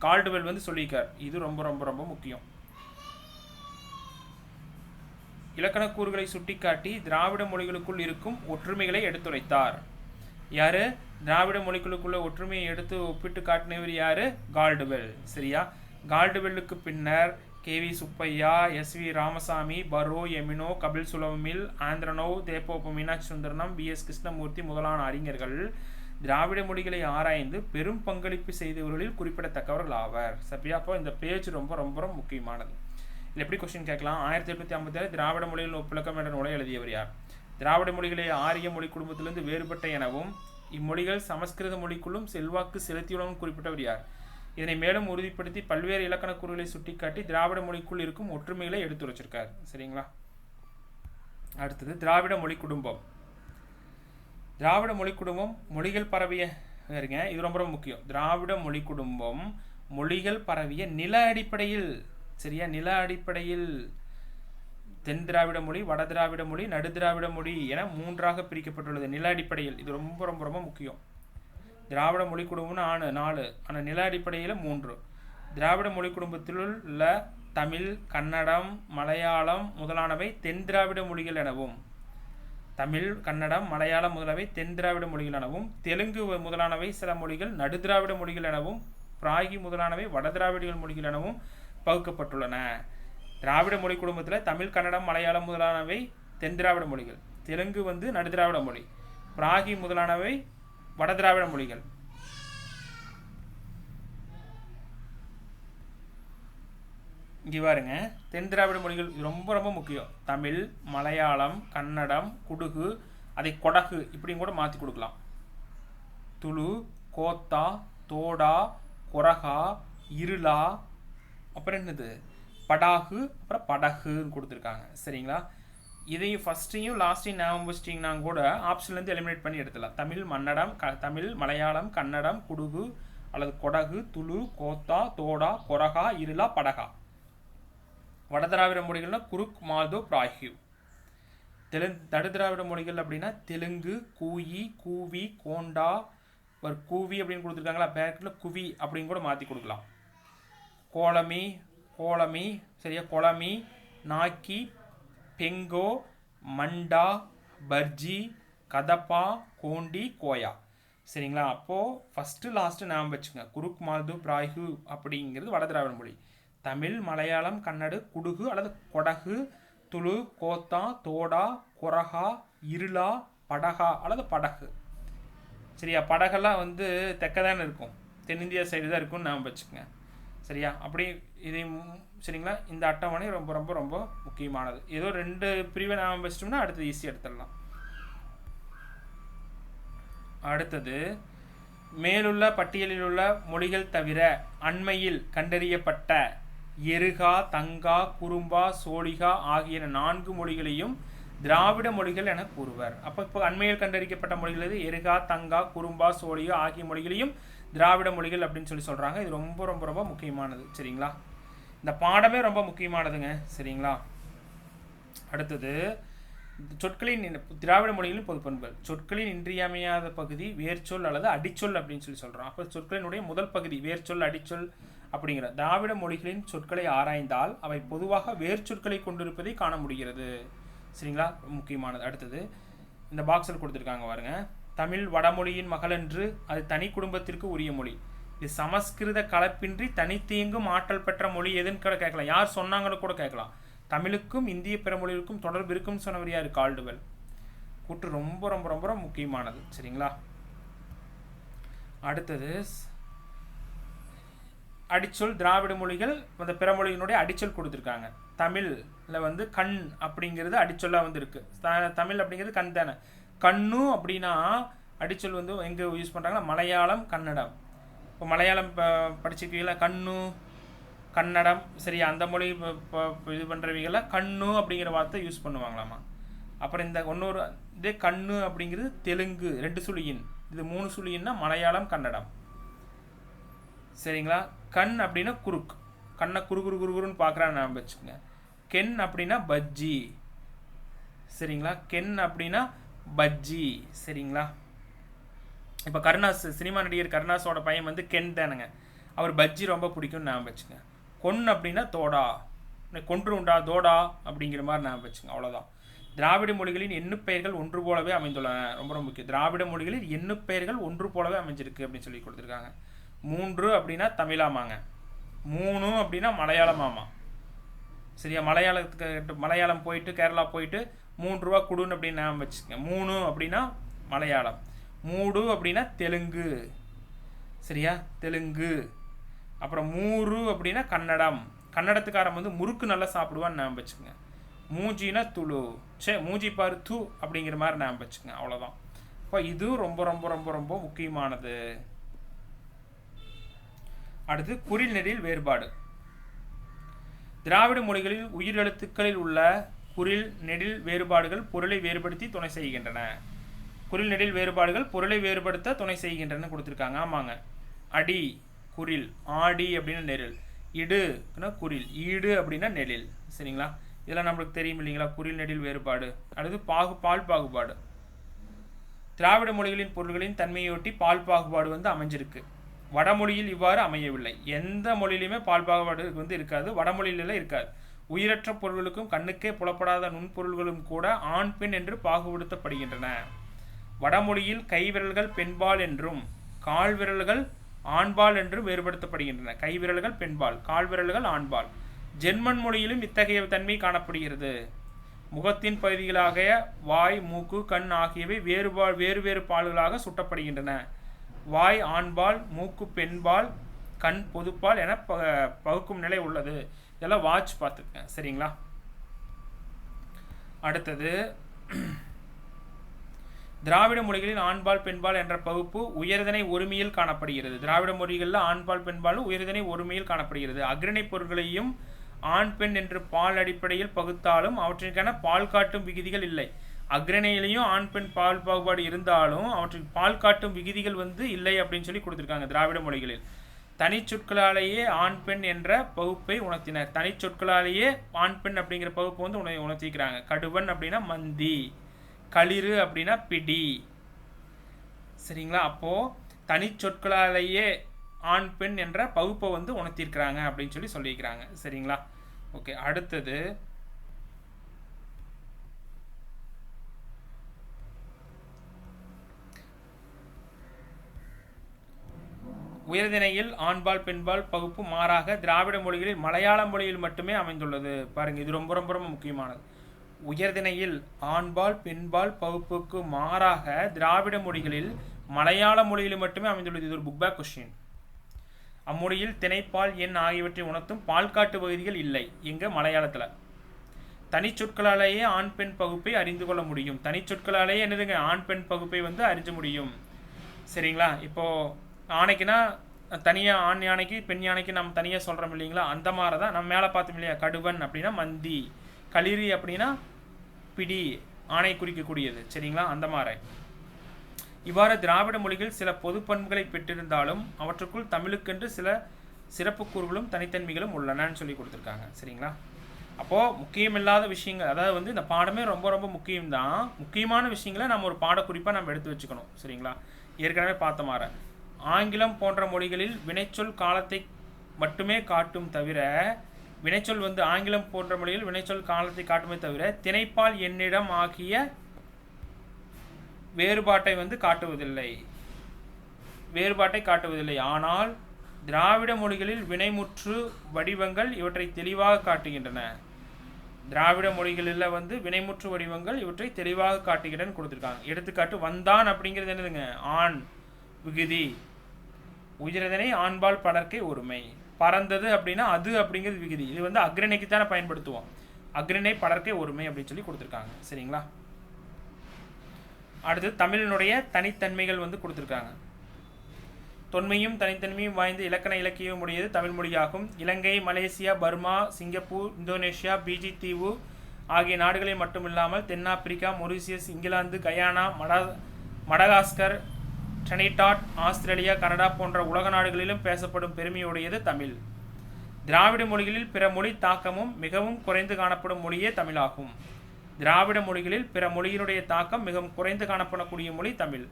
கால்டுவெல் வந்து சொல்லியிருக்கார். இது ரொம்ப ரொம்ப ரொம்ப முக்கியம். இலக்கணக்கூறுகளை சுட்டிக்காட்டி திராவிட மொழிகளுக்குள் இருக்கும் ஒற்றுமைகளை எடுத்துரைத்தார். யாரு? திராவிட மொழிகளுக்குள்ள ஒற்றுமையை எடுத்து ஒப்பிட்டு காட்டினவர் யாரு? கால்டுவெல். சரியா? கால்டுவெல்லுக்கு பின்னர் KV சுப்பையா, SV ராமசாமி, பரோ, எமினோ, கபில் சுலமில், ஆந்திரனோவ், தேப்போப்பு மீனாட்சி சுந்தரம், BS கிருஷ்ணமூர்த்தி முதலான அறிஞர்கள் திராவிட மொழிகளை ஆராய்ந்து பெரும் பங்களிப்பு செய்தவர்களில் குறிப்பிடத்தக்கவர்கள் ஆவர். சரியா? அப்போ இந்த பேஜ் ரொம்ப ரொம்ப முக்கியமானது. இல்லை எப்படி கொஸ்டின் கேட்கலாம்? 1856 திராவிட மொழிகளின் ஒப்பிலக்கம் என்ற நூலை எழுதியவர் யார்? திராவிட மொழிகளை ஆரிய மொழி குடும்பத்திலிருந்து வேறுபட்ட எனவும் இம்மொழிகள் சமஸ்கிருத மொழிக்குள்ளும் செல்வாக்கு செலுத்தியுள்ளவும் குறிப்பிட்டவர் யார்? இதனை மேலும் உறுதிப்படுத்தி பல்வேறு இலக்கண கூறுகளை சுட்டிக்காட்டி திராவிட மொழிக்குள் இருக்கும் ஒற்றுமைகளை எடுத்துரைச்சிருக்காரு. சரிங்களா? அடுத்தது திராவிட மொழி குடும்பம். திராவிட மொழி குடும்பம் மொழிகள் பரவிய இது ரொம்ப ரொம்ப முக்கியம். திராவிட மொழி குடும்பம் மொழிகள் பரவிய நில அடிப்படையில். சரியா? நில அடிப்படையில் தென் திராவிட மொழி, வட திராவிட மொழி, நடு திராவிட மொழி என 3ஆக பிரிக்கப்பட்டுள்ளது. நில அடிப்படையில். இது ரொம்ப ரொம்ப ரொம்ப முக்கியம். திராவிட மொழி குடும்பம்னு 4, ஆனால் நில அடிப்படையில் 3. திராவிட மொழி குடும்பத்தில் உள்ள தமிழ், கன்னடம், மலையாளம் முதலானவை தென் திராவிட மொழிகள் எனவும் தமிழ், கன்னடம், மலையாளம் முதலானவை தென் திராவிட மொழிகள் எனவும் தெலுங்கு முதலானவை சில மொழிகள் நடு திராவிட மொழிகள் எனவும் பிராகி முதலானவை வட திராவிட மொழிகள் எனவும் பகுக்கப்பட்டுள்ளன. திராவிட மொழி குடும்பத்தில் தமிழ், கன்னடம், மலையாளம் முதலானவை தென் திராவிட மொழிகள், தெலுங்கு வந்து நடு திராவிட மொழி, பிராகி முதலானவை வட திராவிட மொழிகள். இங்கே பாருங்க, தென் திராவிட மொழிகள் ரொம்ப ரொம்ப முக்கியம். தமிழ், மலையாளம், கன்னடம், குடுகு, அதை கொடகு இப்படியும் கூட மாற்றி கொடுக்கலாம். துளு, கோத்தா, தோடா, கொரகா, இருளா, அப்புறம் என்னது படாகு, அப்புறம் படகுன்னு கொடுத்துருக்காங்க. சரிங்களா? இதையும் ஃபஸ்ட்டையும் லாஸ்ட்டையும் ஞாபகம் வச்சிட்டிங்கன்னா கூட ஆப்ஷன்லேருந்து எலிமினேட் பண்ணி எடுத்துடலாம். தமிழ், மலையாளம், கன்னடம், குடுகு அல்லது கொடகு, துளு, கோத்தா, தோடா, கொரகா, இருளா, படகா. வட திராவிட மொழிகள்னா குருக், மால்தோ, பிராஹிவ். நடு திராவிட மொழிகள் அப்படின்னா தெலுங்கு, கூயி, கூவி, கோண்டா, ஒரு கூவி அப்படின்னு கொடுத்துருக்காங்களா, பேரட்டில் குவி அப்படின்னு கூட மாற்றி கொடுக்கலாம். கோலமி, சரியா? கொலமி, நாக்கி, பெங்கோ, மண்டா, பர்ஜி, கதப்பா, கோண்டி, கோயா. சரிங்களா? அப்போது ஃபஸ்ட்டு லாஸ்ட்டு ஞாபகம் வச்சுங்க. குருக், மால்து, பிராஹு அப்படிங்கிறது வட திராவிட மொழி. தமிழ், மலையாளம், கன்னடு, குடுகு அல்லது கொடகு, துளு, கோத்தா, தோடா, கொரகா, இருளா, படகா அல்லது படகு. சரியா? படகெல்லாம் வந்து தெற்கதானே இருக்கும், தென்னிந்தியா சைடு தான் இருக்கும்னு ஞாபகம் வச்சுக்கோங்க. சரியா? அப்படி இதை சரிங்களா? இந்த அட்டவணை ரொம்ப ரொம்ப ரொம்ப முக்கியமானது. ஏதோ 2 பிரிவை ஞாபகம் வச்சிட்டோம்னா அடுத்தது ஈஸியாக எடுத்துடலாம். அடுத்தது மேலுள்ள பட்டியலில் உள்ள மொழிகள் தவிர அண்மையில் கண்டறியப்பட்ட எருகா, தங்கா, குறும்பா, சோழிகா ஆகிய 4 மொழிகளையும் திராவிட மொழிகள் என கூறுவர். அப்போ இப்போ அண்மையில் கண்டறியப்பட்ட மொழிகள் எது? எருகா, தங்கா, குறும்பா, சோழிகா ஆகிய மொழிகளையும் திராவிட மொழிகள் அப்படின்னு சொல்கிறாங்க. இது ரொம்ப ரொம்ப ரொம்ப முக்கியமானது. சரிங்களா? இந்த பாடமே ரொம்ப முக்கியமானதுங்க. சரிங்களா? அடுத்தது சொற்களின் திராவிட மொழிகளின் பொதுப்பண்புகள். சொற்களின் இன்றியமையாத பகுதி வேர்ச்சொல் அல்லது அடிச்சொல் அப்படின்னு சொல்கிறோம். அப்போ சொற்களினுடைய முதல் பகுதி வேர்ச்சொல், அடிச்சொல் அப்படிங்கிற திராவிட மொழிகளின் சொற்களை ஆராய்ந்தால் அவை பொதுவாக வேர்ச்சொற்களை கொண்டிருப்பதை காண முடிகிறது. சரிங்களா? முக்கியமானது. அடுத்தது இந்த பாக்ஸில் கொடுத்துருக்காங்க பாருங்க. தமிழ் வடமொழியின் மகளென்று அது தனி குடும்பத்திற்கு உரிய மொழி. இது சமஸ்கிருத கலப்பின்றி தனித்தீங்கும் ஆற்றல் பெற்ற மொழி எதுன்னு கூட கேட்கலாம். யார் சொன்னாங்கன்னு கூட கேட்கலாம். தமிழுக்கும் இந்திய பிற மொழிகளுக்கும் தொடர்பு இருக்குன்னு சொன்னவர் யார்? கால்டுவெல். கூற்று ரொம்ப ரொம்ப ரொம்ப முக்கியமானது. சரிங்களா? அடுத்தது அடிச்சொல் திராவிட மொழிகள் அந்த பிற மொழியினுடைய அடிச்சொல் கொடுத்துருக்காங்க. தமிழில் வந்து கண் அப்படிங்கிறது அடிச்சொல்லாக வந்து இருக்குது. தமிழ் அப்படிங்கிறது கண் தானே. கண்ணு அப்படின்னா அடிச்சொல் வந்து எங்கே யூஸ் பண்ணுறாங்கன்னா மலையாளம், கன்னடம். இப்போ மலையாளம் படிச்சுக்கீங்களா, கண்ணு, கன்னடம், சரி, அந்த மொழி இது பண்ணுறவங்கள கண்ணு அப்படிங்கிற வார்த்தை யூஸ் பண்ணுவாங்களாமா. அப்புறம் இந்த இன்னொரு இதே கண்ணு அப்படிங்கிறது தெலுங்கு 2 சுழியின், இது 3 சுழியின்னா மலையாளம், கன்னடம். சரிங்களா. கண் அப்படின்னா குறுக்கு, கண்ணை குறுகுறுன்னு பார்க்குறான்னு நான் வச்சுக்கோங்க. கென் அப்படின்னா பஜ்ஜி. சரிங்களா. கென் அப்படின்னா பஜ்ஜி. சரிங்களா. இப்போ கருணாஸ், சினிமா நடிகர் கருணாஸோட பையன் வந்து கென் தானுங்க. அவர் பஜ்ஜி ரொம்ப பிடிக்கும்னு நான் வச்சுக்கேன். கொன் அப்படின்னா தோடா, கொன்று உண்டா தோடா அப்படிங்கிற மாதிரி நான் வச்சுக்கேன். அவ்வளோதான். திராவிட மொழிகளின் எண்ணுப்பெயர்கள் ஒன்று போலவே அமைந்துள்ளன. ரொம்ப ரொம்ப முக்கியம். திராவிட மொழிகளில் எண்ணுப்பெயர்கள் ஒன்று போலவே அமைஞ்சிருக்கு அப்படின்னு சொல்லி கொடுத்துருக்காங்க. 3 அப்படின்னா தமிழாமாங்க, 3 அப்படின்னா மலையாளமாமா. சரியா. மலையாளம் போயிட்டு கேரளா போயிட்டு 3 ரூபா கொடுன்னு அப்படின்னு நான் வச்சுக்கேன். 3 அப்படின்னா மலையாளம், 3 அப்படின்னா தெலுங்கு. சரியா, தெலுங்கு. அப்புறம் 3 அப்படின்னா கன்னடம். கன்னடத்துக்காரன் வந்து முறுக்கு நல்லா சாப்பிடுவான்னு நான் வச்சுக்கோங்க. மூஞ்சினா துளு, மூஞ்சி பாரு து அப்படிங்கிற மாதிரி நான் வச்சுக்கோங்க. அவ்வளோதான். இப்போ இது ரொம்ப ரொம்ப ரொம்ப ரொம்ப முக்கியமானது. அடுத்து குறில் நெடில் வேறுபாடு. திராவிட மொழிகளில் உயிரெழுத்துக்களில் உள்ள குறில் நெடில் வேறுபாடுகள் பொருளை வேறுபடுத்தி துணை செய்கின்றன. குறில் நெடில் வேறுபாடுகள் பொருளை வேறுபடுத்த துணை செய்கின்றன கொடுத்துருக்காங்க. ஆமாங்க. அடி குறில், ஆடி அப்படின்னா நெடில், இடுனா குறில், ஈடு அப்படின்னா நெடில். சரிங்களா. இதெல்லாம் நம்மளுக்கு தெரியும் இல்லைங்களா, குறில் நெடில் வேறுபாடு. அடுத்து பால் பாகுபாடு. திராவிட மொழிகளின் பொருள்களின் தன்மையொட்டி பால் பாகுபாடு வந்து அமைஞ்சிருக்கு. வடமொழியில் இவ்வாறு அமையவில்லை. எந்த மொழியிலுமே பால் பாகுபாடு வந்து இருக்காது, வடமொழியில இருக்காது. உயிரற்ற பொருள்களுக்கும் கண்ணுக்கே புலப்படாத நுண்பொருள்களும் கூட ஆண் பெண் என்று பாகுபடுத்தப்படுகின்றன. வடமொழியில் கைவிரல்கள் பெண்பால் என்றும் கால் விரல்கள் ஆண்பால் என்றும் வேறுபடுத்தப்படுகின்றன. கைவிரல்கள் பெண்பால், கால் விரல்கள் ஆண்பால். ஜெர்மன் மொழியிலும் இத்தகைய தன்மை காணப்படுகிறது. முகத்தின் பகுதிகளாக வாய், மூக்கு, கண் ஆகியவை வேறு வேறு பால்களாக சுட்டப்படுகின்றன. வாய் ஆண்பால், மூக்கு பெண்பால், கண் பொதுப்பால் என பகுக்கும் நிலை உள்ளது. இதெல்லாம் வாட்ச் பார்த்துருக்கேன். சரிங்களா. அடுத்தது திராவிட மொழிகளில் ஆண்பால் பெண்பால் என்ற பகுப்பு உயர்தனை ஒருமையில் காணப்படுகிறது. திராவிட மொழிகளில் ஆண்பால் பெண்பால் உயர்தனை ஒருமையில் காணப்படுகிறது. அக்ரணை பொருள்களையும் ஆண் பெண் என்று பால் அடிப்படையில் பகுத்தாலும் அவற்றிற்கான பால் காட்டும் விகுதிகள் இல்லை. அக்ரணையிலையும் ஆண் பெண் பால் பாகுபாடு இருந்தாலும் அவற்றுக்கு பால் காட்டும் விகுதிகள் வந்து இல்லை அப்படின்னு சொல்லி கொடுத்துருக்காங்க. திராவிட மொழிகளில் தனிச்சொற்களாலேயே ஆண் பெண் என்ற பகுப்பை உணர்த்தினர். தனிச்சொற்களாலேயே ஆண் பெண் அப்படிங்கிற பகுப்பு வந்து உணர்த்திக்கிறாங்க. கடுவன் அப்படின்னா மந்தி, களிறு அப்படின்னா பிடி. சரிங்களா. அப்போது தனிச்சொற்களாலேயே ஆண் பெண் என்ற பகுப்பை வந்து உணர்த்திருக்கிறாங்க அப்படின்னு சொல்லி சொல்லியிருக்கிறாங்க. சரிங்களா. ஓகே. அடுத்தது உயர்திணையில் ஆண்பால் பெண்பால் பகுப்பு மாறாக திராவிட மொழிகளில் மலையாள மொழியில் மட்டுமே அமைந்துள்ளது. பாருங்கள், இது ரொம்ப ரொம்ப ரொம்ப முக்கியமானது. உயர்திணையில் ஆண்பால் பெண்பால் பகுப்புக்கு மாறாக திராவிட மொழிகளில் மலையாள மொழியில் மட்டுமே அமைந்துள்ளது. இது ஒரு புக் பேக் கொஸ்டின். அம்மொழியில் திணைப்பால் எண் ஆகியவற்றை உணர்த்தும் பால்காட்டு பகுதிகள் இல்லை. எங்க மலையாளத்தில் தனிச்சொற்களாலேயே ஆண் பெண் பகுப்பை அறிந்து கொள்ள முடியும். தனிச்சொற்களாலேயே என்னதுங்க ஆண் பெண் பகுப்பை வந்து அறிஞ்ச முடியும். சரிங்களா. இப்போது ஆணைக்குன்னா தனியாக ஆண் யானைக்கு பெண் யானைக்கு நம்ம தனியாக சொல்கிறோம் இல்லைங்களா, அந்த மாதிரி தான் நம்ம மேலே பார்த்தோம் இல்லையா. கடுவன் அப்படின்னா மந்தி, களிரி அப்படின்னா பிடி, ஆணை குறிக்கக்கூடியது. சரிங்களா. அந்த மாதிரி இவ்வாறு திராவிட மொழிகள் சில பொது பண்புகளை பெற்றிருந்தாலும் அவற்றுக்குள் தமிழுக்கென்று சில சிறப்பு கூறுகளும் தனித்தன்மைகளும் உள்ளனன்னு சொல்லி கொடுத்துருக்காங்க. சரிங்களா. அப்போது முக்கியமில்லாத விஷயங்கள், அதாவது வந்து இந்த பாடமே ரொம்ப ரொம்ப முக்கியம்தான். முக்கியமான விஷயங்களை நம்ம ஒரு பாடக்குறிப்பாக நம்ம எடுத்து வச்சுக்கணும். சரிங்களா. ஏற்கனவே பார்த்த மாதிரி ஆங்கிலம் போன்ற மொழிகளில் வினைச்சொல் காலத்தை மட்டுமே காட்டும் தவிர, வினைச்சொல் வந்து ஆங்கிலம் போன்ற மொழியில் வினைச்சொல் காலத்தை காட்டுமே தவிர திணைப்பால் எண்ணிடம் ஆகிய வேறுபாட்டை வந்து காட்டுவதில்லை. ஆனால் திராவிட மொழிகளில் வினைமுற்று வடிவங்கள் இவற்றை தெளிவாக காட்டுகின்றன. திராவிட மொழிகளில் வந்து வினைமுற்று வடிவங்கள் இவற்றை தெளிவாக காட்டுகின்றன கொடுத்துருக்காங்க. எடுத்துக்காட்டு வந்தான் அப்படிங்கிறது என்னதுங்க ஆண் விகுதி, உயிரதனை ஆண்பால் படர்க்கை ஒருமை. பறந்தது அப்படின்னா அது அப்படிங்கிறது விகுதி. இது வந்து அக்ரிணைக்கு தானே பயன்படுத்துவோம். அக்ரிணை படர்க்கை ஒருமை அப்படின்னு சொல்லி கொடுத்துருக்காங்க. சரிங்களா? அடுத்து தமிழினுடைய தனித்தன்மைகள் வந்து கொடுத்துருக்காங்க. தொன்மையும் தனித்தன்மையும் வாய்ந்த இலக்கண இலக்கியம் உடையது தமிழ் மொழியாகும். Ilangai, Malaysia, Burma, Singapore, Indonesia, Fiji தீவு ஆகிய நாடுகளில் மட்டுமில்லாமல் தென்னாப்பிரிக்கா, Mauritius, England, Guyana, Madagascar, Trinidad, Australia, Canada போன்ற உலக நாடுகளிலும் பேசப்படும் பெருமையுடையது தமிழ். திராவிட மொழிகளில் பிற மொழி தாக்கமும் மிகவும் குறைந்து காணப்படும் மொழியே தமிழாகும். திராவிட மொழிகளில் பிற மொழியினுடைய தாக்கம் மிகவும் குறைந்து காணப்படக்கூடிய மொழி தமிழ்.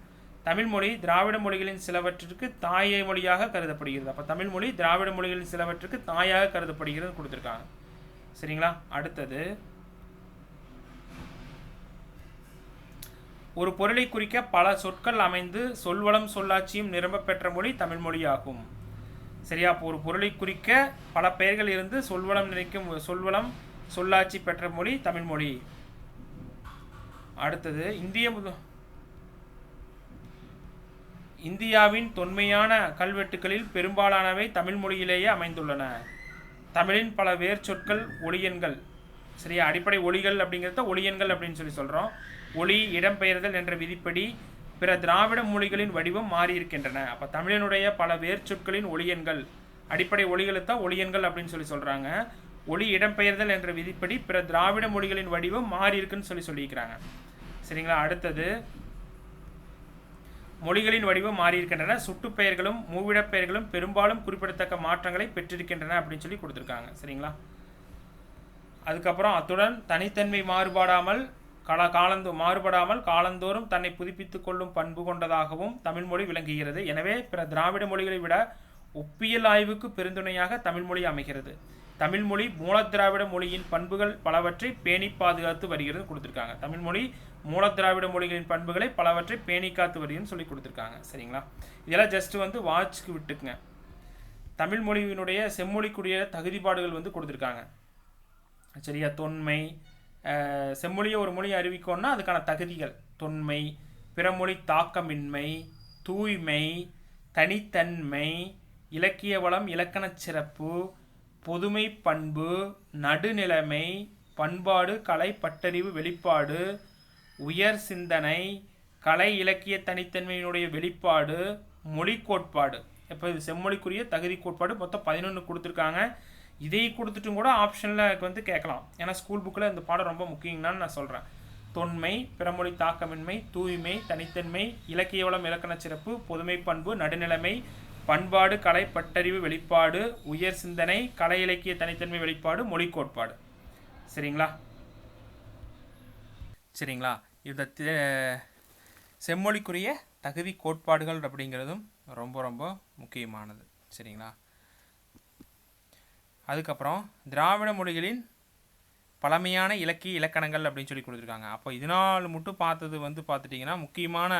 தமிழ் மொழி திராவிட மொழிகளின் சிலவற்றிற்கு தாயை மொழியாக கருதப்படுகிறது. அப்போ தமிழ் மொழி திராவிட மொழிகளின் சிலவற்றுக்கு தாயாக கருதப்படுகிறது கொடுத்துருக்காங்க. சரிங்களா? அடுத்தது, ஒரு பொருளை குறிக்க பல சொற்கள் அமைந்து சொல்வளம் சொல்லாட்சியும் நிரம்ப பெற்ற மொழி தமிழ் மொழியாகும். சரியா? அப்போ ஒரு பொருளை குறிக்க பல பெயர்கள் இருந்து சொல்வளம் நினைக்கும் சொல்வளம் சொல்லாட்சி பெற்ற மொழி தமிழ் மொழி. அடுத்தது, இந்தியாவின் தொன்மையான கல்வெட்டுகளில் பெரும்பாலானவை தமிழ் மொழியிலேயே அமைந்துள்ளன. தமிழின் பல வேர் சொற்கள் ஒளியன்கள். சரியா? அடிப்படை ஒளிகள் அப்படிங்கிறத ஒளியன்கள் அப்படின்னு சொல்லி சொல்கிறோம். ஒளி, இடம்பெயர்தல் என்ற விதிப்படி பிற திராவிட மொழிகளின் வடிவம் மாறியிருக்கின்றன. அப்போ தமிழினுடைய பல வேர் சொற்களின் ஒளியன்கள், அடிப்படை ஒளிகளுக்கு தான் ஒளியன்கள் அப்படின்னு சொல்லி சொல்கிறாங்க. ஒளி, இடம்பெயர்தல் என்ற விதிப்படி பிற திராவிட மொழிகளின் வடிவம் மாறி இருக்குன்னு சொல்லிக்கிறாங்க. சரிங்களா? அடுத்தது, மொழிகளின் வடிவம் மாறியிருக்கின்றன. சுட்டுப்பெயர்களும் மூவிடப்பெயர்களும் பெரும்பாலும் குறிப்பிடத்தக்க மாற்றங்களை பெற்றிருக்கின்றன அப்படின்னு சொல்லி கொடுத்துருக்காங்க. சரிங்களா? அதுக்கப்புறம், அத்துடன் தனித்தன்மை மாறுபடாமல் காலந்தோறும் தன்னை புதுப்பித்துக் கொள்ளும் பண்பு கொண்டதாகவும் தமிழ்மொழி விளங்குகிறது. எனவே பிற திராவிட மொழிகளை விட ஒப்பியல் ஆய்வுக்கு பெருந்துணையாக தமிழ்மொழி அமைகிறது. தமிழ்மொழி மூலத்திராவிட மொழியின் பண்புகள் பலவற்றை பேணி பாதுகாத்து வருகிறது கொடுத்துருக்காங்க. தமிழ்மொழி மூலத்திராவிட மொழிகளின் பண்புகளை பலவற்றை பேணி காத்து வருகிறதுன்னு சொல்லி கொடுத்துருக்காங்க. சரிங்களா? இதெல்லாம் ஜஸ்ட் வந்து வாட்ச்க்கு விட்டுக்குங்க. தமிழ் மொழியினுடைய செம்மொழிக்குரிய தகுதிப்பாடுகள் வந்து கொடுத்துருக்காங்க. சரியா? தொன்மை, செம்மொழியை ஒரு மொழி அறிவிக்கணும்னா அதுக்கான தகுதிகள்: தொன்மை, பிறமொழி தாக்கமின்மை, தூய்மை, தனித்தன்மை, இலக்கிய வளம், இலக்கணச் சிறப்பு, பொதுமை பண்பு, நடுநிலைமை, பண்பாடு, கலை, பட்டறிவு, வெளிப்பாடு, உயர் சிந்தனை, கலை இலக்கிய தனித்தன்மையினுடைய வெளிப்பாடு, மொழி கோட்பாடு. இப்போ இது செம்மொழிக்குரிய தகுதி கோட்பாடு மொத்தம் 11 கொடுத்துருக்காங்க. இதை கொடுத்துட்டும் கூட ஆப்ஷனில் வந்து கேட்கலாம். ஏன்னா ஸ்கூல் புக்கில் இந்த பாடம் ரொம்ப முக்கியம்னான்னு நான் சொல்கிறேன். தொன்மை, பிறமொழி தாக்கமின்மை, தூய்மை, தனித்தன்மை, இலக்கிய வளம், இலக்கணச் சிறப்பு, பொதுமை பண்பு, நடுநிலைமை, பண்பாடு, கலை, பட்டறிவு, வெளிப்பாடு, உயர் சிந்தனை, கலை இலக்கிய தனித்தன்மை, வெளிப்பாடு, மொழி கோட்பாடு. சரிங்களா? சரிங்களா? இந்த செம்மொழிக்குரிய தகுதி கோட்பாடுகள் அப்படிங்கிறதும் ரொம்ப ரொம்ப முக்கியமானது. சரிங்களா? அதுக்கப்புறம், திராவிட மொழிகளின் பழமையான இலக்கிய இலக்கணங்கள் அப்படின்னு சொல்லி கொடுத்துருக்காங்க. அப்போ இதனால் மட்டும் பார்த்தது வந்து பார்த்துட்டிங்கன்னா முக்கியமான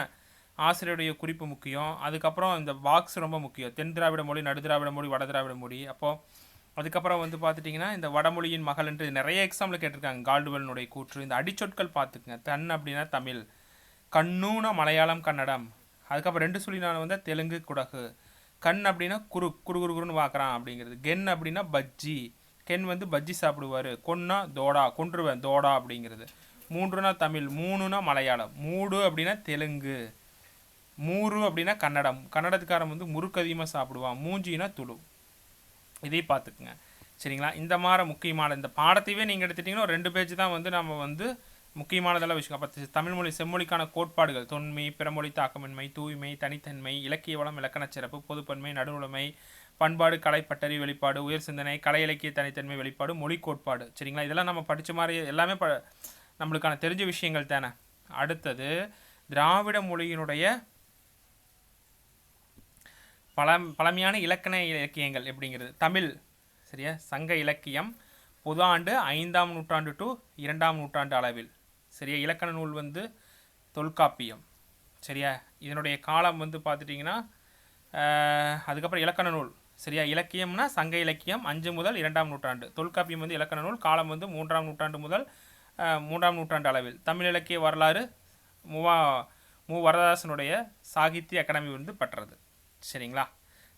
ஆசிரியருடைய குறிப்பு முக்கியம். அதுக்கப்புறம் இந்த பாக்ஸ் ரொம்ப முக்கியம். தென் திராவிட மொழி, நடு திராவிட மொழி, வட திராவிட மொழி. அப்போது அதுக்கப்புறம் வந்து பார்த்துட்டிங்கன்னா இந்த வடமொழியின் மகள் என்று நிறைய எக்ஸாம்பிள் கேட்டிருக்காங்க. கால்டுவெல்னுடைய கூற்று. இந்த அடிச்சொற்கள் பார்த்துக்குங்க. தன் அப்படின்னா தமிழ், கண்ணூனா மலையாளம், கன்னடம். அதுக்கப்புறம் 2 சொல்லி நான் வந்து தெலுங்கு, குடகு. கண் அப்படின்னா குறுகுறுன்னு பார்க்குறான் அப்படிங்கிறது. கென் அப்படின்னா பஜ்ஜி, கென் வந்து பஜ்ஜி சாப்பிடுவார். கொன்னா தோடா, கொன்றுவேன், தோடா அப்படிங்கிறது. 3னா தமிழ், 3னா மலையாளம், 3 அப்படின்னா தெலுங்கு, 3 அப்படின்னா கன்னடம். கன்னடத்துக்காரன் வந்து முறுக்கு அதிகமாக சாப்பிடுவான். மூஞ்சினா துளு. இதை பார்த்துக்குங்க. சரிங்களா? இந்த மாதிரி முக்கியமான இந்த பாடத்தையே நீங்கள் எடுத்துட்டிங்கன்னா 2 பேஜ் தான் வந்து நம்ம வந்து முக்கியமானதெல்லாம் விஷயம். அப்போ தமிழ்மொழி செம்மொழிக்கான கோட்பாடுகள்: தொன்மை, பிறமொழி தாக்கமின்மை, தூய்மை, தனித்தன்மை, இலக்கிய வளம், இலக்கணச் சிறப்பு, பொதுப்பன்மை, நடுநிலைமை, பண்பாடு, கலை, பட்டறி, வெளிப்பாடு, உயர் சிந்தனை, கலை இலக்கிய தனித்தன்மை, வெளிப்பாடு, மொழி கோட்பாடு. சரிங்களா? இதெல்லாம் நம்ம படித்த மாதிரி எல்லாமே நம்மளுக்கான தெரிஞ்ச விஷயங்கள் தானே. அடுத்தது, திராவிட மொழியினுடைய பழமையான இலக்கண இலக்கியங்கள் எப்படிங்கிறது. தமிழ், சரியா? சங்க இலக்கியம், பொது ஆண்டு 5ஆம் நூற்றாண்டு டு 2ஆம் நூற்றாண்டு அளவில். சரியா? இலக்கண நூல் வந்து தொல்காப்பியம். சரியா? இதனுடைய காலம் வந்து பார்த்துட்டிங்கன்னா அதுக்கப்புறம் இலக்கண நூல். சரியா? இலக்கியம்னா சங்க இலக்கியம் 5 முதல் 2ஆம் நூற்றாண்டு. தொல்காப்பியம் வந்து இலக்கண நூல், காலம் வந்து 3ஆம் நூற்றாண்டு முதல் 3ஆம் நூற்றாண்டு அளவில். தமிழ் இலக்கிய வரலாறு மு வரதாசனுடைய சாகித்ய அகாடமி வந்து பெற்றது. சரிங்களா?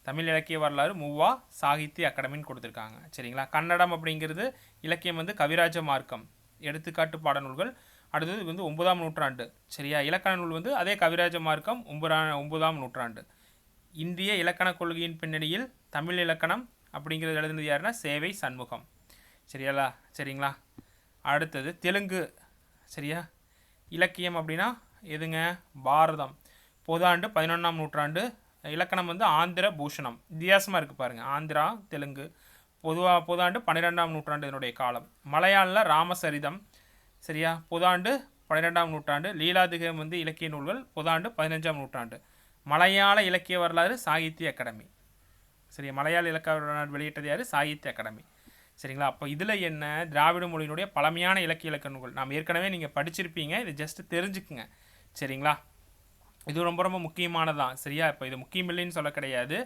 தமிழ் இலக்கிய வரலாறு மூவா சாகித்ய அகாடமின்னு கொடுத்துருக்காங்க. சரிங்களா. கன்னடம் அப்படிங்கிறது இலக்கியம் வந்து கவிராஜ மார்க்கம், எடுத்துக்காட்டு பாடநூல்கள். அடுத்தது வந்து 9ஆம் நூற்றாண்டு. சரியா. இலக்கண நூல் வந்து அதே கவிராஜ மார்க்கம் 9ஆம் நூற்றாண்டு. இந்திய இலக்கண கொள்கையின் பின்னணியில் தமிழ் இலக்கணம் அப்படிங்கிறது எழுதுனது யாருன்னா சேவை சண்முகம். சரியாலா. சரிங்களா. அடுத்தது தெலுங்கு. சரியா. இலக்கியம் அப்படின்னா எதுங்க? பாரதம். பொதாண்டு 11ஆம் நூற்றாண்டு. இலக்கணம் வந்து ஆந்திர பூஷணம். வித்தியாசமாக இருக்குது பாருங்கள். ஆந்திரா தெலுங்கு. பொதாண்டு 12ஆம் நூற்றாண்டு இதனுடைய காலம். மலையாளில் ராமசரிதம். சரியா. பொதாண்டு 12ஆம் நூற்றாண்டு. லீலாதிகம் வந்து இலக்கிய நூல்கள். பொதாண்டு 15ஆம் நூற்றாண்டு. மலையாள இலக்கிய வரலாறு சாகித்ய அகாடமி. சரியா. மலையாள இலக்கிய வரலாறு வெளியிட்டது யார்? சாகித்ய அகாடமி. சரிங்களா. அப்போ இதில் என்ன? திராவிட மொழியினுடைய பழமையான இலக்கிய இலக்கண நூல்கள் நாம் ஏற்கனவே நீங்கள் படிச்சிருப்பீங்க. இது ஜஸ்ட் தெரிஞ்சுக்குங்க. சரிங்களா. இது ரொம்ப ரொம்ப முக்கியமானதான். சரியா. இப்போ இது முக்கியமில்லைன்னு சொல்ல கிடையாது.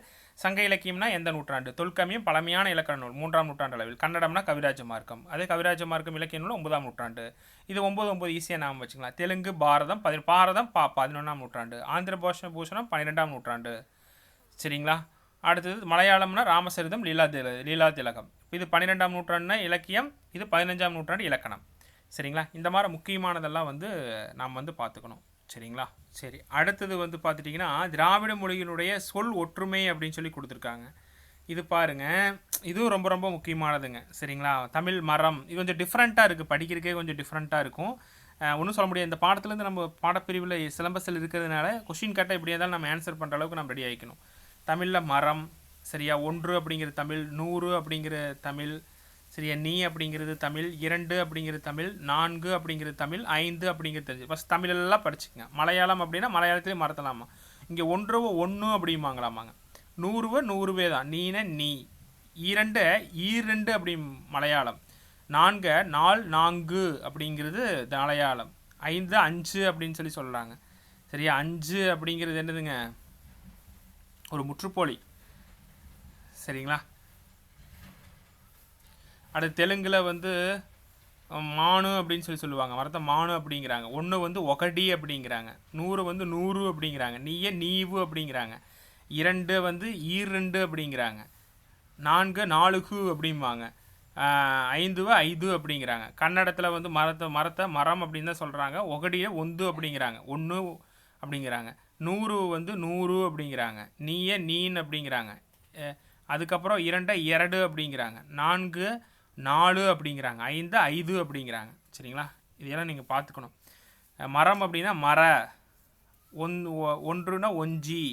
சங்க இலக்கியம்னா எந்த நூற்றாண்டு? தொல்காப்பியம் பழமையான இலக்கண நூல் 3ஆம் நூற்றாண்டு அளவில். கன்னடம்னா கவிராஜ மார்க்கம். அதே கவிராஜ மார்க்கம் இலக்கிய நூல் 9ஆம் நூற்றாண்டு. இது 9 ஈஸியாக நாம் வச்சுக்கலாம். தெலுங்கு பாரதம் 11ஆம் நூற்றாண்டு. ஆந்திர பூஷணம் 12ஆம் நூற்றாண்டு. சரிங்களா. அடுத்தது மலையாளம்னா ராமசரிதம் லீலா திலகம். இது 12ஆம் நூற்றாண்டுனா இலக்கியம், இது 15ஆம் நூற்றாண்டு இலக்கணம். சரிங்களா. இந்த மாதிரி முக்கியமானதெல்லாம் வந்து நாம் வந்து பார்த்துக்கணும். சரிங்களா. சரி. அடுத்தது வந்து பார்த்துட்டிங்கன்னா திராவிட மொழியினுடைய சொல் ஒற்றுமை அப்படின்னு சொல்லி கொடுத்துருக்காங்க. இது பாருங்கள், இதுவும் ரொம்ப ரொம்ப முக்கியமானதுங்க. சரிங்களா. தமிழ் மரம் இது கொஞ்சம் டிஃப்ரெண்ட்டாக இருக்குது, படிக்கிறதுக்கே கொஞ்சம் டிஃப்ரெண்ட்டாக இருக்கும். ஒன்றும் சொல்ல முடியாது. இந்த பாடத்துலேருந்து நம்ம பாடப்பிரிவில் சிலம்பஸில் இருக்கிறதுனால கொஷின் கேட்டால் எப்படியா இருந்தாலும் நம்ம ஆன்சர் பண்ணுற அளவுக்கு நம்ம ரெடி ஆகிக்கணும். தமிழில் மரம். சரியா. 1 அப்படிங்கிற தமிழ், 100 அப்படிங்கிற தமிழ். சரியா. நீ அப்படிங்கிறது தமிழ், 2 அப்படிங்கிறது தமிழ், 4 அப்படிங்கிறது தமிழ், 5 அப்படிங்கிறது தெரிஞ்சு ஃபஸ்ட் தமிழெல்லாம் படிச்சுக்கங்க. மலையாளம் அப்படின்னா மலையாளத்திலே மறத்தலாமா. இங்கே 1 அப்படிம்பாங்களாமாங்க. 100 தான். நீன நீ. 2 அப்படி மலையாளம். 4 4 அப்படிங்கிறது மலையாளம். 5 அப்படின்னு சொல்லி சொல்கிறாங்க. சரியா. 5 அப்படிங்கிறது என்னதுங்க? ஒரு முற்றுப்போலி. சரிங்களா. அடுத்து தெலுங்கில் வந்து மானு அப்படின்னு சொல்லுவாங்க. மரத்தை மானு அப்படிங்கிறாங்க. 1 வந்து ஒகடி அப்படிங்கிறாங்க. 100 வந்து 100 அப்படிங்கிறாங்க. நீவு அப்படிங்கிறாங்க. 2 வந்து 2 அப்படிங்கிறாங்க. 4 4 அப்படிம்பாங்க. 5 5 அப்படிங்கிறாங்க. கன்னடத்தில் வந்து மரத்தை மரம் அப்படின்னு தான் சொல்கிறாங்க. ஒகடியை 1 அப்படிங்கிறாங்க. 1 அப்படிங்கிறாங்க. 100 வந்து 100 அப்படிங்கிறாங்க. நீன் அப்படிங்கிறாங்க. அதுக்கப்புறம் 2 2 அப்படிங்கிறாங்க. 4 4 அப்படிங்கிறாங்க. 5 5 அப்படிங்கிறாங்க. சரிங்களா. இதெல்லாம் நீங்கள் பார்த்துக்கணும். மரம் அப்படின்னா மர. 1னா ஒஞ்சி.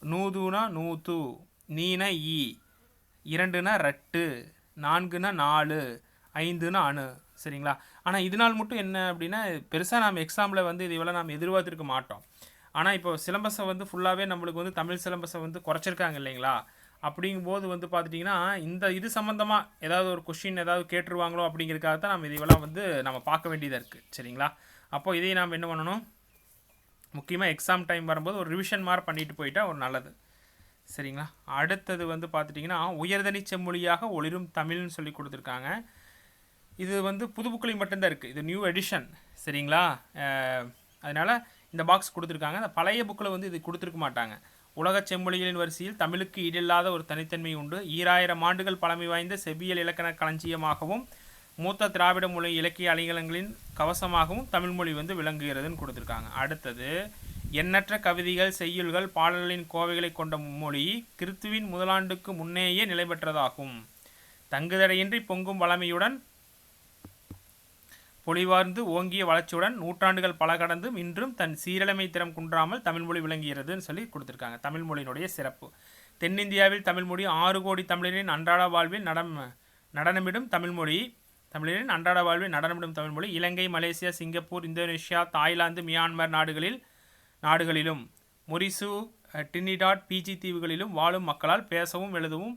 100னா 100. நீனா ஈ. 2னா ரெட்டு. 4னா 4. 5னா அணு. சரிங்களா. ஆனால் இதனால் மட்டும் என்ன அப்படின்னா பெருசாக நாம் எக்ஸாமில் வந்து இதெல்லாம் நாம் எதிர்பார்த்துருக்க மாட்டோம். ஆனால் இப்போ சிலம்பஸை வந்து ஃபுல்லாகவே நம்மளுக்கு வந்து தமிழ் சிலம்பஸை வந்து குறைச்சிருக்காங்க இல்லைங்களா. அப்படிங்கும்போது வந்து பார்த்துட்டிங்கன்னா இந்த இது சம்மந்தமாக ஏதாவது ஒரு கொஷின் ஏதாவது கேட்டுருவாங்களோ அப்படிங்கிறதுக்காக தான் நம்ம இதெல்லாம் வந்து நம்ம பார்க்க வேண்டியதாக இருக்குது. சரிங்களா. அப்போது இதையும் நாம் என்ன பண்ணணும், முக்கியமாக எக்ஸாம் டைம் வரும்போது ஒரு ரிவிஷன் மாதிரி பண்ணிட்டு போயிட்டால் ஒரு நல்லது. சரிங்களா. அடுத்தது வந்து பார்த்துட்டிங்கன்னா உயர்தனி செம்மொழியாக ஒளிரும் தமிழ்னு சொல்லி கொடுத்துருக்காங்க. இது வந்து புது புக்கிலையும் மட்டும்தான் இருக்குது. இது நியூ எடிஷன். சரிங்களா. அதனால் இந்த பாக்ஸ் கொடுத்துருக்காங்க. அந்த பழைய புக்கில் வந்து இது கொடுத்துருக்க மாட்டாங்க. உலக செம்மொழிகளின் வரிசையில் தமிழுக்கு ஈடில்லாத ஒரு தனித்தன்மை உண்டு. 2000 ஆண்டுகள் பழமை வாய்ந்த செவ்வியல் இலக்கண களஞ்சியமாகவும் மூத்த திராவிட மொழி இலக்கிய அணிகலன்களின் கவசமாகவும் தமிழ்மொழி வந்து விளங்குகிறதுன்னு கொடுத்துருக்காங்க. அடுத்தது எண்ணற்ற கவிதைகள், செய்யுள்கள், பாடல்களின் கோவைகளை கொண்ட மொழி கிறித்துவின் முதலாண்டுக்கு முன்னேயே நிலை பெற்றதாகும். தங்குதடையின்றி பொங்கும் வளமையுடன் பொலிவார்ந்து ஓங்கிய வளர்ச்சியுடன் நூற்றாண்டுகள் பல கடந்தும் இன்றும் தன் சீரழமை திறம் குன்றாமல் தமிழ்மொழி விளங்குகிறதுன்னு சொல்லி கொடுத்துருக்காங்க. தமிழ்மொழியினுடைய சிறப்பு. தென்னிந்தியாவில் தமிழ்மொழி 6 கோடி தமிழரின் அன்றாட வாழ்வில் நடனமிடும் தமிழ்மொழி. Ilangai, Malaysia, Singapore, Indonesia, Thailand, Myanmar நாடுகளிலும் மொரிசு, டிரினிடாட், பிஜி தீவுகளிலும் வாழும் மக்களால் பேசவும் எழுதவும்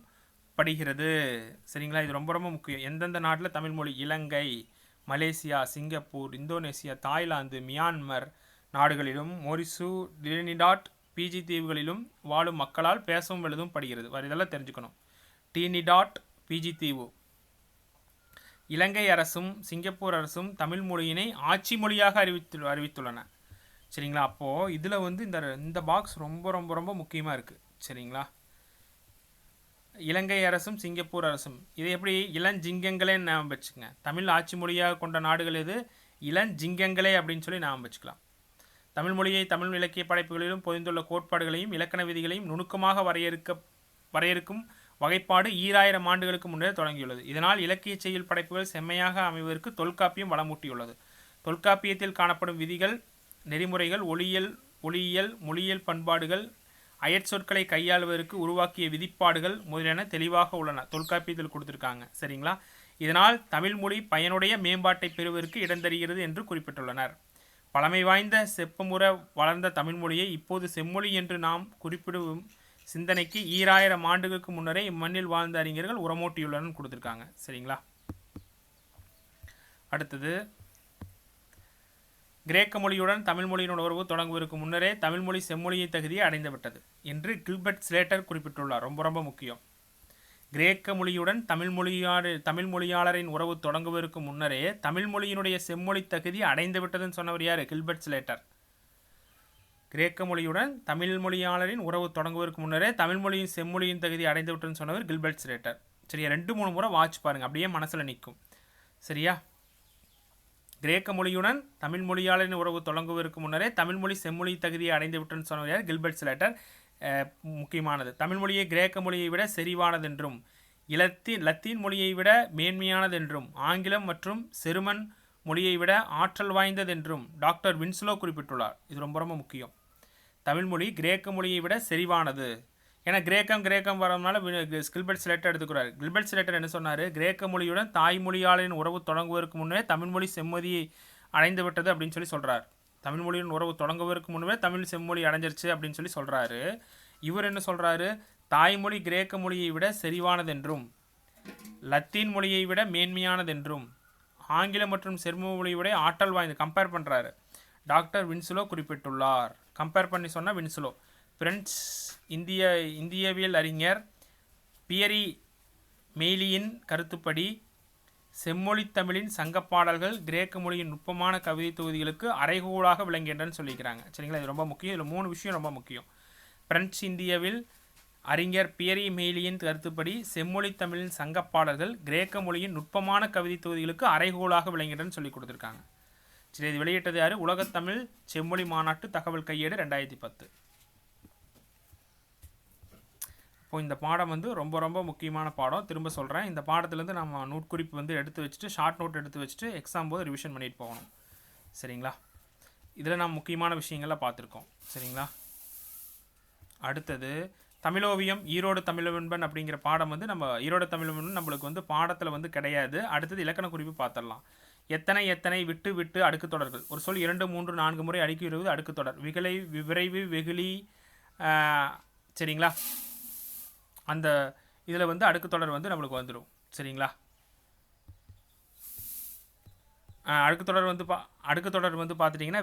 படுகிறது. சரிங்களா. இது ரொம்ப ரொம்ப முக்கியம். எந்தெந்த நாட்டில் தமிழ்மொழி? Ilangai, Malaysia, Singapore, Indonesia, Thailand, Myanmar நாடுகளிலும் மொரிசு, டிரினிடாட், பிஜி தீவுகளிலும் வாழும் மக்களால் பேசவும் எழுதவும் படுகிறது. வேறு இதெல்லாம் தெரிஞ்சுக்கணும். டிரினிடாட், பிஜி தீவு. இலங்கை அரசும் சிங்கப்பூர் அரசும் தமிழ் மொழியினை ஆட்சி மொழியாக அறிவித்துள்ளன. சரிங்களா. அப்போது இதில் வந்து இந்த பாக்ஸ் ரொம்ப ரொம்ப ரொம்ப முக்கியமாக இருக்குது. சரிங்களா. இலங்கை அரசும் சிங்கப்பூர் அரசும். இது எப்படி இளஞ்சிங்கங்களே ஞாபகம் வச்சுக்கங்க. தமிழ் ஆட்சி மொழியாக கொண்ட நாடுகள் எது? இளஞ்சிங்கங்களே அப்படின்னு சொல்லி ஞாபகம் வச்சுக்கலாம். தமிழ் மொழியை தமிழ் இலக்கிய படைப்புகளிலும் பொதிந்துள்ள கோட்பாடுகளையும் இலக்கண விதிகளையும் நுணுக்கமாக வரையறுக்கும் வகைப்பாடு 2000 ஆண்டுகளுக்கு முன்னே தொடங்கியுள்ளது. இதனால் இலக்கிய செய்யுள் படைப்புகள் செம்மையாக அமைவதற்கு தொல்காப்பியம் வளமூட்டியுள்ளது. தொல்காப்பியத்தில் காணப்படும் விதிகள், நெறிமுறைகள், ஒளியியல், மொழியியல் பண்பாடுகள், அயற்சொற்களை கையாளுவதற்கு உருவாக்கிய விதிப்பாடுகள் முதலியன தெளிவாக உள்ளன. தொல்காப்பியத்தில் கொடுத்துருக்காங்க. சரிங்களா? இதனால் தமிழ் மொழி பயனுடைய மேம்பாட்டை பெறுவதற்கு இடந்தருகிறது என்று குறிப்பிட்டுள்ளனர். பழமை வாய்ந்த செப்பமுற வளர்ந்த தமிழ் மொழியை இப்போது செம்மொழி என்று நாம் குறிப்பிடும் சிந்தனைக்கு 2000 ஆண்டுகளுக்கு முன்னரே இம்மண்ணில் வாழ்ந்த அறிஞர்கள் உரமூட்டியுள்ளனர் கொடுத்துருக்காங்க. சரிங்களா? அடுத்தது, கிரேக்க மொழியுடன் தமிழ் மொழியின் உறவு தொடங்குவதற்கு முன்னரே தமிழ் மொழி செம்மொழியை தகுதியை அடைந்துவிட்டது என்று கில்பர்ட் ஸ்லேட்டர் குறிப்பிட்டுள்ளார். ரொம்ப ரொம்ப முக்கியம். கிரேக்க மொழியுடன் தமிழ் மொழியாளரின் உறவு தொடங்குவதற்கு முன்னரே தமிழ் மொழியினுடைய செம்மொழி தகுதி அடைந்து விட்டதுன்னு சொன்னவர் யார்? Gilbert Slater. கிரேக்க மொழியுடன் தமிழ் மொழியாளரின் உறவு தொடங்குவதற்கு முன்னரே தமிழ் மொழியின் செம்மொழியின் தகுதி அடைந்து விட்டதுன்னு சொன்னவர் கில்பர்ட் ஸ்லேட்டர். சரியா? 2-3 முறை வாட்ச் பாருங்க, அப்படியே மனசில் நிற்கும். சரியா? கிரேக்க மொழியுடன் தமிழ் மொழியாளரின் உறவு தொடங்குவதற்கு முன்னரே தமிழ் மொழி செம்மொழி தகுதியை அடைந்து விட்டதுன்னு சொன்னவர் யார்? Gilbert Slater. முக்கியமானது. தமிழ் மொழியை கிரேக்க மொழியை விட செறிவானதென்றும் லத்தீன் மொழியை விட மேன்மையானதென்றும் ஆங்கிலம் மற்றும் செருமன் மொழியை விட ஆற்றல் வாய்ந்ததென்றும் டாக்டர் வின்ஸ்லோ குறிப்பிட்டுள்ளார். இது ரொம்ப ரொம்ப முக்கியம். தமிழ் மொழி கிரேக்க மொழியை விட செறிவானது. ஏன்னா கிரேக்கம் வரதுனால கில்பர்ட் ஸ்லேட்டர் எடுத்துக்கிறார். கில்பர்ட் ஸ்லேட்டர் என்ன சொன்னார்? கிரேக்க மொழியுடன் தாய்மொழியாளரின் உறவு தொடங்குவதற்கு முன்னே தமிழ் மொழி செம்மொழியை அடைந்து விட்டது அப்படின்னு சொல்லி சொல்கிறார். தமிழ் மொழியின் உறவு தொடங்குவதற்கு முன்னே தமிழ் செம்மொழி அடைஞ்சிருச்சு அப்படின்னு சொல்லி சொல்கிறாரு. இவர் என்ன சொல்கிறாரு? தாய்மொழி கிரேக்க மொழியை விட செறிவானதென்றும் லத்தீன் மொழியை விட மேன்மையானதென்றும் ஆங்கிலம் மற்றும் செர்ம மொழியை விட ஆற்றல் வாய்ந்து கம்பேர் பண்ணுறாரு டாக்டர் வின்ஸ்லோ குறிப்பிட்டுள்ளார். கம்பேர் பண்ணி சொன்னால் வின்ஸ்லோ. பிரெஞ்சு இந்தியவியல் அறிஞர் பியரி மெய்லியின் கருத்துப்படி செம்மொழி தமிழின் சங்கப்பாடல்கள் கிரேக்க மொழியின் நுட்பமான கவிதை தொகுதிகளுக்கு அறைகூலாக விளங்குகின்றன்னு சொல்லிக்கிறாங்க. சரிங்களா? இது ரொம்ப முக்கியம். இதில் 3 விஷயம் ரொம்ப முக்கியம். பிரெஞ்சு இந்தியவில் அறிஞர் பியரி மெய்லியின் கருத்துப்படி செம்மொழி தமிழின் சங்கப்பாடல்கள் கிரேக்க மொழியின் நுட்பமான கவிதை தொகுதிகளுக்கு அறைகூலாக விளங்குகின்றன்னு சொல்லி கொடுத்துருக்காங்க. சரி, இது வெளியிட்டது யார்? உலகத்தமிழ் செம்மொழி மாநாட்டு தகவல் கையேடு 2010. இப்போ இந்த பாடம் வந்து ரொம்ப ரொம்ப முக்கியமான பாடம். திரும்ப சொல்கிறேன், இந்த பாடத்துலேருந்து நம்ம நோட்குறிப்பு வந்து எடுத்து வச்சுட்டு ஷார்ட் நோட் எடுத்து வச்சுட்டு எக்ஸாம் போது ரிவிஷன் பண்ணிட்டு போகணும். சரிங்களா? இதில் நம்ம முக்கியமான விஷயங்கள்லாம் பார்த்துருக்கோம். சரிங்களா? அடுத்தது தமிழோவியம் ஈரோடு தமிழவன்பன் அப்படிங்கிற பாடம் வந்து நம்ம ஈரோடு தமிழவன்பன் நம்மளுக்கு வந்து பாடத்தில் வந்து கிடையாது. அடுத்தது இலக்கண குறிப்பு பார்த்துடலாம். எத்தனை விட்டு விட்டு அடுக்கு தொடர்கள். ஒரு சொல் 2, 3, 4 முறை அடுக்கி வருவது அடுக்கு தொடர். விரைவு வெகுளி. சரிங்களா? அந்த இதில் வந்து அடுக்கு தொடர் வந்து நம்மளுக்கு வந்துடும். சரிங்களா? அடுக்கு தொடர் வந்து பார்த்துட்டிங்கன்னா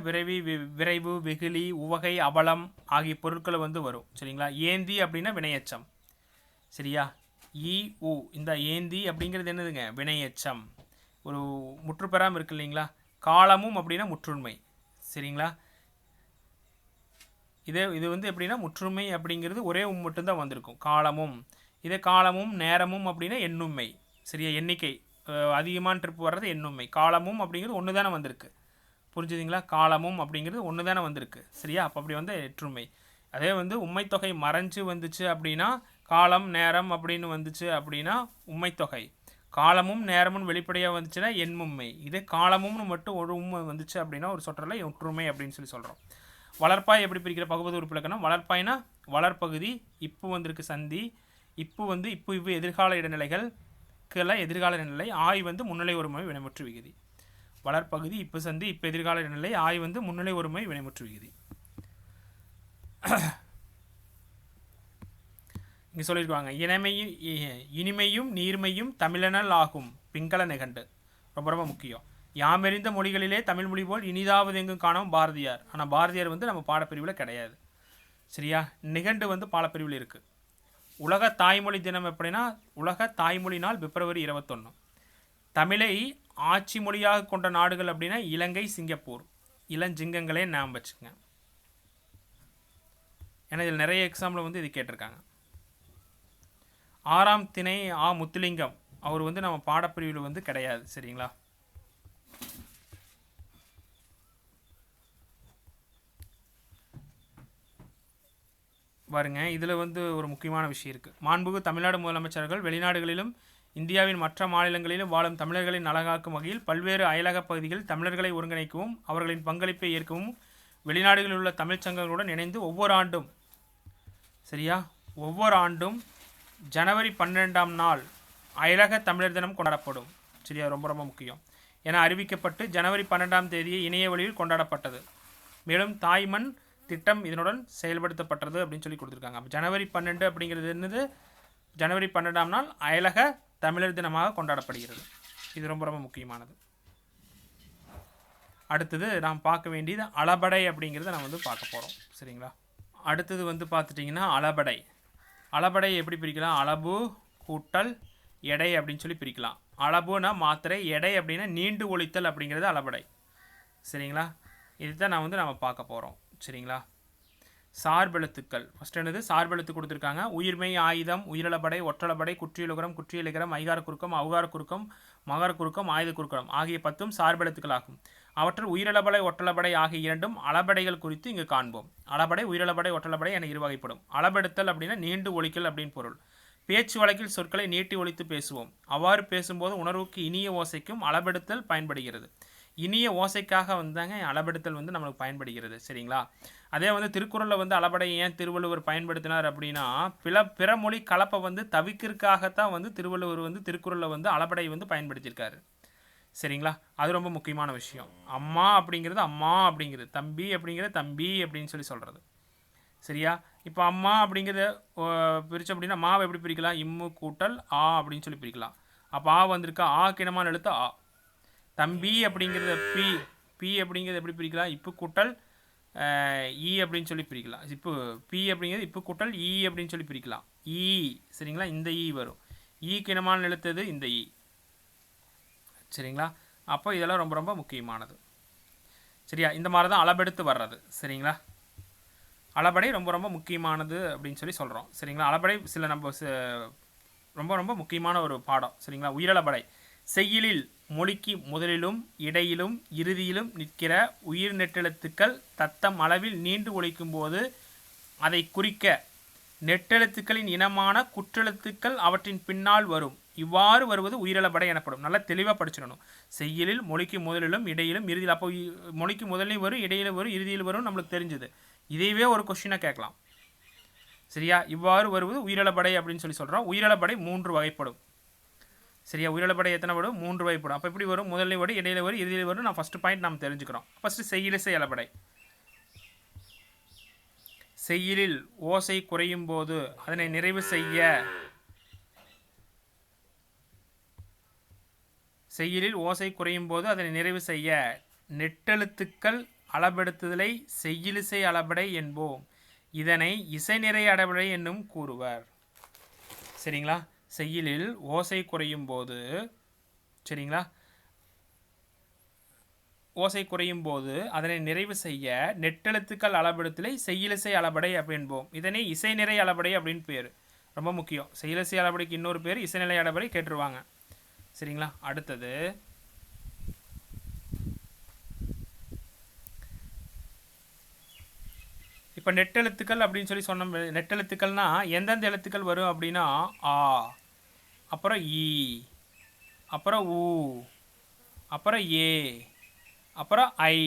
விரைவு வெகுளி உவகை அபலம் ஆகிய பொருட்களை வந்து வரும். சரிங்களா? ஏந்தி அப்படின்னா வினையச்சம். சரியா? இந்த ஏந்தி அப்படிங்கிறது என்னதுங்க? வினையச்சம். ஒரு முற்றுப்பெறாமல் இருக்கு இல்லைங்களா? காலமும் அப்படின்னா முற்றுண்மை. சரிங்களா? இது வந்து எப்படின்னா முற்றுமை அப்படிங்கிறது ஒரே மட்டும்தான் வந்திருக்கும், காலமும். இதே காலமும் நேரமும் அப்படின்னா எண்ணுமை. சரியா? எண்ணிக்கை அதிகமான ட்ரிப் வர்றது எண்ணுமை. காலமும் அப்படிங்கிறது ஒன்று தானே வந்திருக்கு. புரிஞ்சுதுங்களா? காலமும் அப்படிங்கிறது ஒன்று தானே வந்திருக்கு. சரியா? அப்போ அப்படி வந்து எற்றுமை. அதே வந்து உம்மைத்தொகை மறைஞ்சு வந்துச்சு அப்படின்னா காலம் நேரம் அப்படின்னு வந்துச்சு அப்படின்னா உம்மைத்தொகை. காலமும் நேரமும் வெளிப்படையாக வந்துச்சுன்னா எண்மும்மை. இதே காலமும்னு மட்டும் ஒரு உண்மை வந்துச்சு அப்படின்னா ஒரு சொற்றொடரில் ஒற்றுமை அப்படின்னு சொல்லி சொல்கிறோம். வளர்ப்பாய் எப்படி பிரிக்கிற பகுதி உறுப்பிலக்கணம்? வளர்ப்பாய்னா வளர்ப்பகுதி. இப்பு வந்திருக்கு சந்தி. இப்பு எதிர்கால இடைநிலைகள். எதிர்கால இடைநிலை. ஆய் வந்து முன்னிலை ஒருமை வினைமுற்று விகுதி. வளர்ப்பகுதி இப்பு சந்தி இப்பு எதிர்கால இடைநிலை. ஆய் வந்து முன்னிலை ஒருமை வினைமுற்று விகுதி. இங்கே சொல்லியிருக்காங்க, இனிமையும் நீர்மையும் தமிழனல் ஆகும் பிங்கள நிகண்டு. ரொம்ப ரொம்ப முக்கியம். யாமெறிந்த மொழிகளிலே தமிழ் மொழி போல் இனிதாவது எங்கும் காணவும் பாரதியார். ஆனால் பாரதியார் வந்து நம்ம பாடப்பிரிவில் கிடையாது. சரியா? நிகண்டு வந்து பாடப்பிரிவில் இருக்குது. உலக தாய்மொழி தினம் எப்படின்னா உலக தாய்மொழி நாள் February 21. தமிழை ஆட்சி மொழியாக கொண்ட நாடுகள் அப்படின்னா இலங்கை, சிங்கப்பூர். இளஞ்சிங்கங்களே ஞாபகம் வச்சுக்கோங்க. ஏன்னா இதில் நிறைய எக்ஸாமில் வந்து இது கேட்டிருக்காங்க. 6ஆம் திணை ஆ முத்துலிங்கம் அவர் வந்து நம்ம பாடப்பிரிவில் வந்து கிடையாது. சரிங்களா? பாருங்க, இதில் வந்து ஒரு முக்கியமான விஷயம் இருக்குது. மாண்புகு தமிழ்நாடு முதலமைச்சர்கள் வெளிநாடுகளிலும் இந்தியாவின் மற்ற மாநிலங்களிலும் வாழும் தமிழர்களின் நலகாக்கும் வகையில் பல்வேறு அயலக பகுதிகளில் தமிழர்களை ஒருங்கிணைக்கவும் அவர்களின் பங்களிப்பை ஏற்கவும் வெளிநாடுகளில் உள்ள தமிழ்ச்சங்கங்களுடன் இணைந்து ஒவ்வொரு ஆண்டும், சரியா, ஒவ்வொரு ஆண்டும் ஜனவரி 12ஆம் நாள் அயலக தமிழர் தினம் கொண்டாடப்படும். சரியா? ரொம்ப ரொம்ப முக்கியம் என அறிவிக்கப்பட்டு ஜனவரி 12ஆம் தேதியை இணைய வழியில் கொண்டாடப்பட்டது. மேலும் தாய்மண் திட்டம் இதனுடன் செயல்படுத்தப்பட்டது அப்படின்னு சொல்லி கொடுத்துருக்காங்க. அப்போ ஜனவரி 12 அப்படிங்கிறது என்னது? ஜனவரி 12ஆம் நாள் அயலக தமிழர் தினமாக கொண்டாடப்படுகிறது. இது ரொம்ப ரொம்ப முக்கியமானது. அடுத்தது நாம் பார்க்க வேண்டியது அளபடை அப்படிங்கிறத நம்ம வந்து பார்க்க போகிறோம். சரிங்களா? அடுத்தது வந்து பார்த்துட்டிங்கன்னா அளபடை. அளபடை எப்படி பிரிக்கலாம்? அளபு கூட்டல் எடை அப்படின்னு சொல்லி பிரிக்கலாம். அளபுனா மாத்திரை, எடை அப்படின்னா நீண்டு ஒழித்தல் அப்படிங்கிறது அளபடை. சரிங்களா? இதுதான் நம்ம பார்க்க போகிறோம். சரிங்களா? சார்பெழுத்துக்கள் ஃபஸ்ட் என்னது? சார்பெழுத்து கொடுத்துருக்காங்க. உயிர்மை, ஆயுதம், உயிரளபடை, ஒற்றளபடை, குற்றியலுகரம், குற்றியலிகரம், ஐகார குறுக்கம், அவுகார குறுக்கம், மகர குறுக்கம், ஆயுத குறுக்கம் ஆகிய 10 சார்பெழுத்துக்கள் ஆகும். அவற்றில் உயிரளபடை, ஒற்றளபடை ஆகிய 2 அளபடைகள் குறித்து இங்கு காண்போம். அளபடை, உயிரளபடை, ஒற்றளபடை என இருவகைப்படும். அளபெடுத்தல் அப்படின்னா நீண்டு ஒழிக்கல் அப்படின்னு பொருள். பேச்சு வழக்கில் சொற்களை நீட்டி ஒழித்து பேசுவோம். அவ்வாறு பேசும்போது உணர்வுக்கு இனிய ஓசைக்கும் அளபெடுத்தல் பயன்படுகிறது. இனிய ஓசைக்காக வந்தாங்க அளபெடுத்தல் வந்து நம்மளுக்கு பயன்படுகிறது. சரிங்களா? அதே வந்து திருக்குறளில் வந்து அளபடை ஏன் திருவள்ளுவர் பயன்படுத்தினார் அப்படின்னா பிற மொழி கலப்பை வந்து தவிர்க்கிறதுக்காகத்தான் வந்து திருவள்ளுவர் வந்து திருக்குறளில் வந்து அளபடை வந்து பயன்படுத்தியிருக்காரு. சரிங்களா? அது ரொம்ப முக்கியமான விஷயம். அம்மா அப்படிங்கிறது அம்மா அப்படிங்கிறது, தம்பி அப்படிங்கிறது தம்பி அப்படின்னு சொல்லி சொல்கிறது. சரியா? இப்போ அம்மா அப்படிங்கிறத பிரித்தோம் அப்படின்னா மாவை எப்படி பிரிக்கலாம்? இம்மு கூட்டல் ஆ அப்படின்னு சொல்லி பிரிக்கலாம். அப்போ ஆ வந்திருக்கா? ஆ கிணமான எழுத்து ஆ. தம்பி அப்படிங்கிறத பி அப்படிங்கிறது எப்படி பிரிக்கலாம்? இப்பு கூட்டல் இ அப்படின்னு சொல்லி பிரிக்கலாம். இப்போ பி அப்படிங்கிறது இப்பு கூட்டல் இ அப்படின்னு சொல்லி பிரிக்கலாம். இ. சரிங்களா? இந்த இ வரும். ஈக்கு இனமான எழுத்தது இந்த இ. சரிங்களா? அப்போ இதெல்லாம் ரொம்ப ரொம்ப முக்கியமானது. சரியா? இந்த மாதிரி தான் அளபெடுத்து வர்றது. சரிங்களா? அளபடை ரொம்ப ரொம்ப முக்கியமானது அப்படின்னு சொல்லி சொல்கிறோம். சரிங்களா? அளபடை சில நம்ம ரொம்ப ரொம்ப முக்கியமான ஒரு பாடம். சரிங்களா? உயிரளபடை செய்யுளில் மொழிக்கு முதலிலும் இடையிலும் இறுதியிலும் நிற்கிற உயிர் நெட்டெழுத்துக்கள் தத்தம் அளவில் நீண்டு ஒழிக்கும் போது அதை குறிக்க நெட்டெழுத்துக்களின் இனமான குற்றெழுத்துக்கள் அவற்றின் பின்னால் வரும். இவ்வாறு வருவது உயிரளபடை எனப்படும். நல்லா தெளிவாக படிச்சிடணும். செய்யுளில் மொழிக்கு முதலிலும் இடையிலும் இறுதியில். அப்போ மொழிக்கு முதலையும் வரும், இடையில வரும், இறுதியில் வரும், நம்மளுக்கு தெரிஞ்சுது. இதையவே ஒரு கொஸ்டினாக கேட்கலாம். சரியா? இவ்வாறு வருவது உயிரளபடை அப்படின்னு சொல்லி சொல்கிறோம். உயிரளபடை 3 வகைப்படும். சரியா? உயிரளபடை எத்தனை வரும்? 3 வகைப்படும். அப்போ எப்படி வரும்? முதல்ல வரும், இடையில வரும், இறுதியில் வரும். நான் ஃபஸ்ட்டு பாயிண்ட் நாம் தெரிஞ்சுக்கிறோம். ஃபஸ்ட்டு செய்யுளிசை அளபடை. செய்யுளில் ஓசை குறையும் போது அதனை நிறைவு செய்ய செய்யுளில் ஓசை குறையும் போது அதனை நிறைவு செய்ய நெட்டெழுத்துக்கள் அளபெடுத்துதலை செய்யுளிசை அளபடை என்போம். இதனை இசைநிறை அளபடை என்னும் கூறுவர். சரிங்களா? செய்யுளில் ஓசை குறையும் போது, சரிங்களா, ஓசை குறையும் போது அதனை நிறைவு செய்ய நெட்டெழுத்துக்கள் அளபெடுத்தலை செய்யுளிசை அளபடை அப்படின்போம். இதனை இசைநிறை அளபடை அப்படின்னு பேர். ரொம்ப முக்கியம். செய்யுளிசை அளபடைக்கு இன்னொரு பேர் இசைநிலை அளபடை கேட்டுருவாங்க. சரிங்களா? அடுத்தது இப்போ நெட்டெழுத்துக்கள் அப்படின்னு சொல்லி சொன்னோம். நெட்டெழுத்துக்கள்னா எந்தெந்த எழுத்துக்கள் வரும் அப்படின்னா ஆ, அப்புறம் ஈ, அப்புறம் ஊ, அப்புறம் ஏ, அப்புறம் ஐ,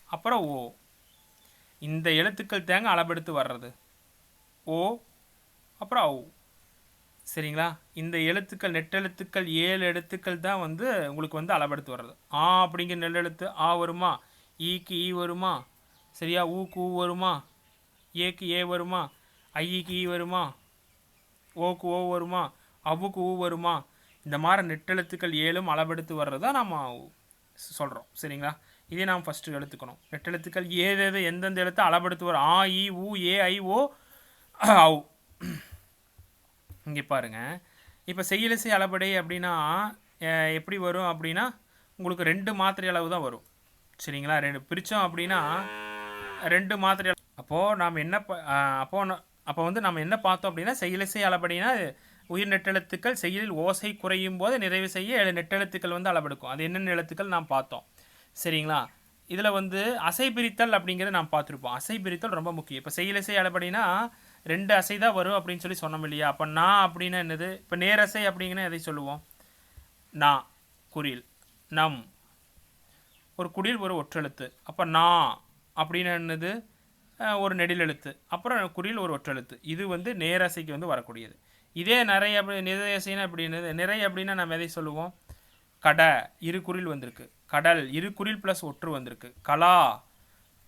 அப்புறம் ஓ. இந்த எழுத்துக்கள் தேங்க அளபெடுத்து வர்றது. ஓ, அப்புறம் ஔ. சரிங்களா? இந்த எழுத்துக்கள் நெட்டெழுத்துக்கள் 7 எழுத்துக்கள் தான் வந்து உங்களுக்கு வந்து அளபெடுத்து வர்றது. ஆ அப்படிங்கிற நெல்லெழுத்து ஆ வருமா? ஈக்கு ஈ வருமா? சரியா? ஊக்கு ஊ வருமா? ஏக்கு ஏ வருமா? ஐக்கு ஈ வருமா? ஓக்கு ஓ வருமா? அவுக்கு ஊ வருமா? இந்த மாதிரி நெட்டெழுத்துக்கள் 7 அளபெடுத்து வர்றதா நம்ம சொல்கிறோம். சரிங்களா? இதே நாம் ஃபஸ்ட்டு எடுத்துக்கணும். நெட்டெழுத்துக்கள் ஏதேது எந்தெந்த எழுத்து அளபெடுத்து வரும்? ஆ, இ, ஊ, ஏ, ஐ, ஓ, ஔ. இங்கே பாருங்கள். இப்போ செய்யுளிசை அளபடை அப்படின்னா எப்படி வரும் அப்படின்னா உங்களுக்கு 2 மாத்திரை அளவு தான் வரும். சரிங்களா? 2 பிரித்தோம் அப்படின்னா 2 மாத்திரை. அப்போது நாம் என்ன அப்போ வந்து நம்ம என்ன பார்த்தோம் அப்படின்னா செய்யுளிசை அளபடினா உயிர் நெட்டெழுத்துக்கள் செய்யுளில் ஓசை குறையும் போது நிறைவு செய்ய 7 நெட்டெழுத்துக்கள் வந்து அளவெடுக்கும். அது என்னென்ன எழுத்துக்கள் நாம் பார்த்தோம். சரிங்களா? இதில் வந்து அசை பிரித்தல் அப்படிங்கிறத நாம் பார்த்துருப்போம். அசை பிரித்தல் ரொம்ப முக்கியம். இப்போ செய்யுளிசை அளபடினா 2 அசை தான் வரும் அப்படின்னு சொல்லி சொன்னோம் இல்லையா? அப்போ நான் அப்படின்னா என்னது? இப்போ நேரசை அப்படிங்கன்னா எதை சொல்லுவோம்? நா குறில், நம் ஒரு குடில் ஒரு ஒற்றெழுத்து. அப்போ நா அப்படின்னு என்னது? ஒரு நெடில் எழுத்து. அப்புறம் குறில் ஒரு ஒற்றெழுத்து. இது வந்து நேரசைக்கு வந்து வரக்கூடியது. இதே நிறைய நிறையசைனா அப்படின்னது நிறை அப்படின்னா நம்ம எதை சொல்லுவோம்? கட இரு குறில் வந்திருக்கு. கடல் இரு குறில் ப்ளஸ் ஒற்று வந்திருக்கு. கலா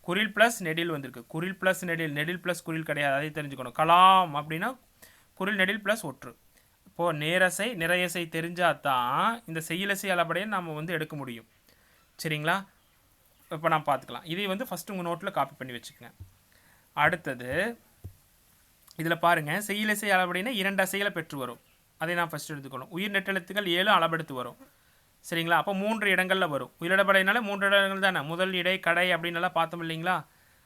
குறில் ப்ளஸ் நெடில் வந்திருக்கு. குறில் ப்ளஸ் நெடில், நெடில் ப்ளஸ் குறில் கிடையாது, அதை தெரிஞ்சுக்கணும். கலாம் அப்படின்னா குறில் நெடில் ப்ளஸ் ஒற்று. இப்போது நேரசை நிறையசை தெரிஞ்சால் தான் இந்த செய்யுளிசை அளபடியை நம்ம வந்து எடுக்க முடியும். சரிங்களா? இப்போ நான் பார்த்துக்கலாம். இதை வந்து ஃபஸ்ட்டு உங்கள் நோட்டில் காப்பி பண்ணி வச்சுக்கோங்க. அடுத்தது இதில் பாருங்கள், செய்யுளிசை அளபடினா 2 அசைகளை பெற்று வரும். அதை நான் ஃபஸ்ட்டு எடுத்துக்கணும். உயிர் நெட்டெழுத்துக்கள் 7 அளபெடுத்து வரும். சரிங்களா? அப்போ 3 இடங்களில் வரும். உயிரிடப்படைனால 3 இடங்கள் தானே, முதல் இடை கடை அப்படின்னலாம் பார்த்தோம் இல்லைங்களா?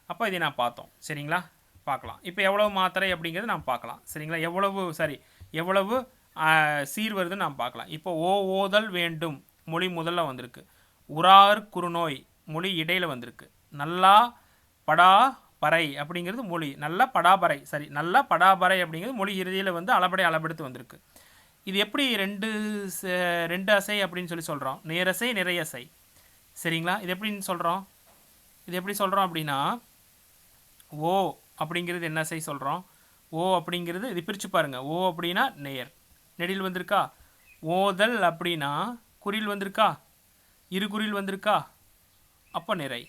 அப்போ இதை நான் பார்த்தோம். சரிங்களா? பார்க்கலாம். இப்போ எவ்வளவு மாத்திரை அப்படிங்கிறது நாம் பார்க்கலாம். சரிங்களா? எவ்வளவு சீர் வருதுன்னு நாம் பார்க்கலாம். இப்போ ஓதல் வேண்டும் மொழி முதல்ல வந்திருக்கு. உறார் குறுநோய் மொழி இடையில் வந்திருக்கு. நல்லா படா பறை அப்படிங்கிறது மொழி நல்லா படாபறை, சரி நல்லா படாபறை அப்படிங்கிறது மொழி இறுதியில் வந்து அளபெடுத்து வந்திருக்கு. இது எப்படி ரெண்டு அசை அப்படின்னு சொல்லி சொல்கிறோம்? நேரசை நிறையசை. சரிங்களா? இது எப்படின்னு சொல்கிறோம்? இது எப்படி சொல்கிறோம் அப்படின்னா, ஓ அப்படிங்கிறது என்ன அசை சொல்கிறோம்? ஓ அப்படிங்கிறது இது பிரித்து பாருங்கள். ஓ அப்படின்னா நேர், நெடில் வந்திருக்கா? ஓதல் அப்படின்னா குறில் வந்திருக்கா? இரு குறில் வந்திருக்கா? அப்போ நிறை.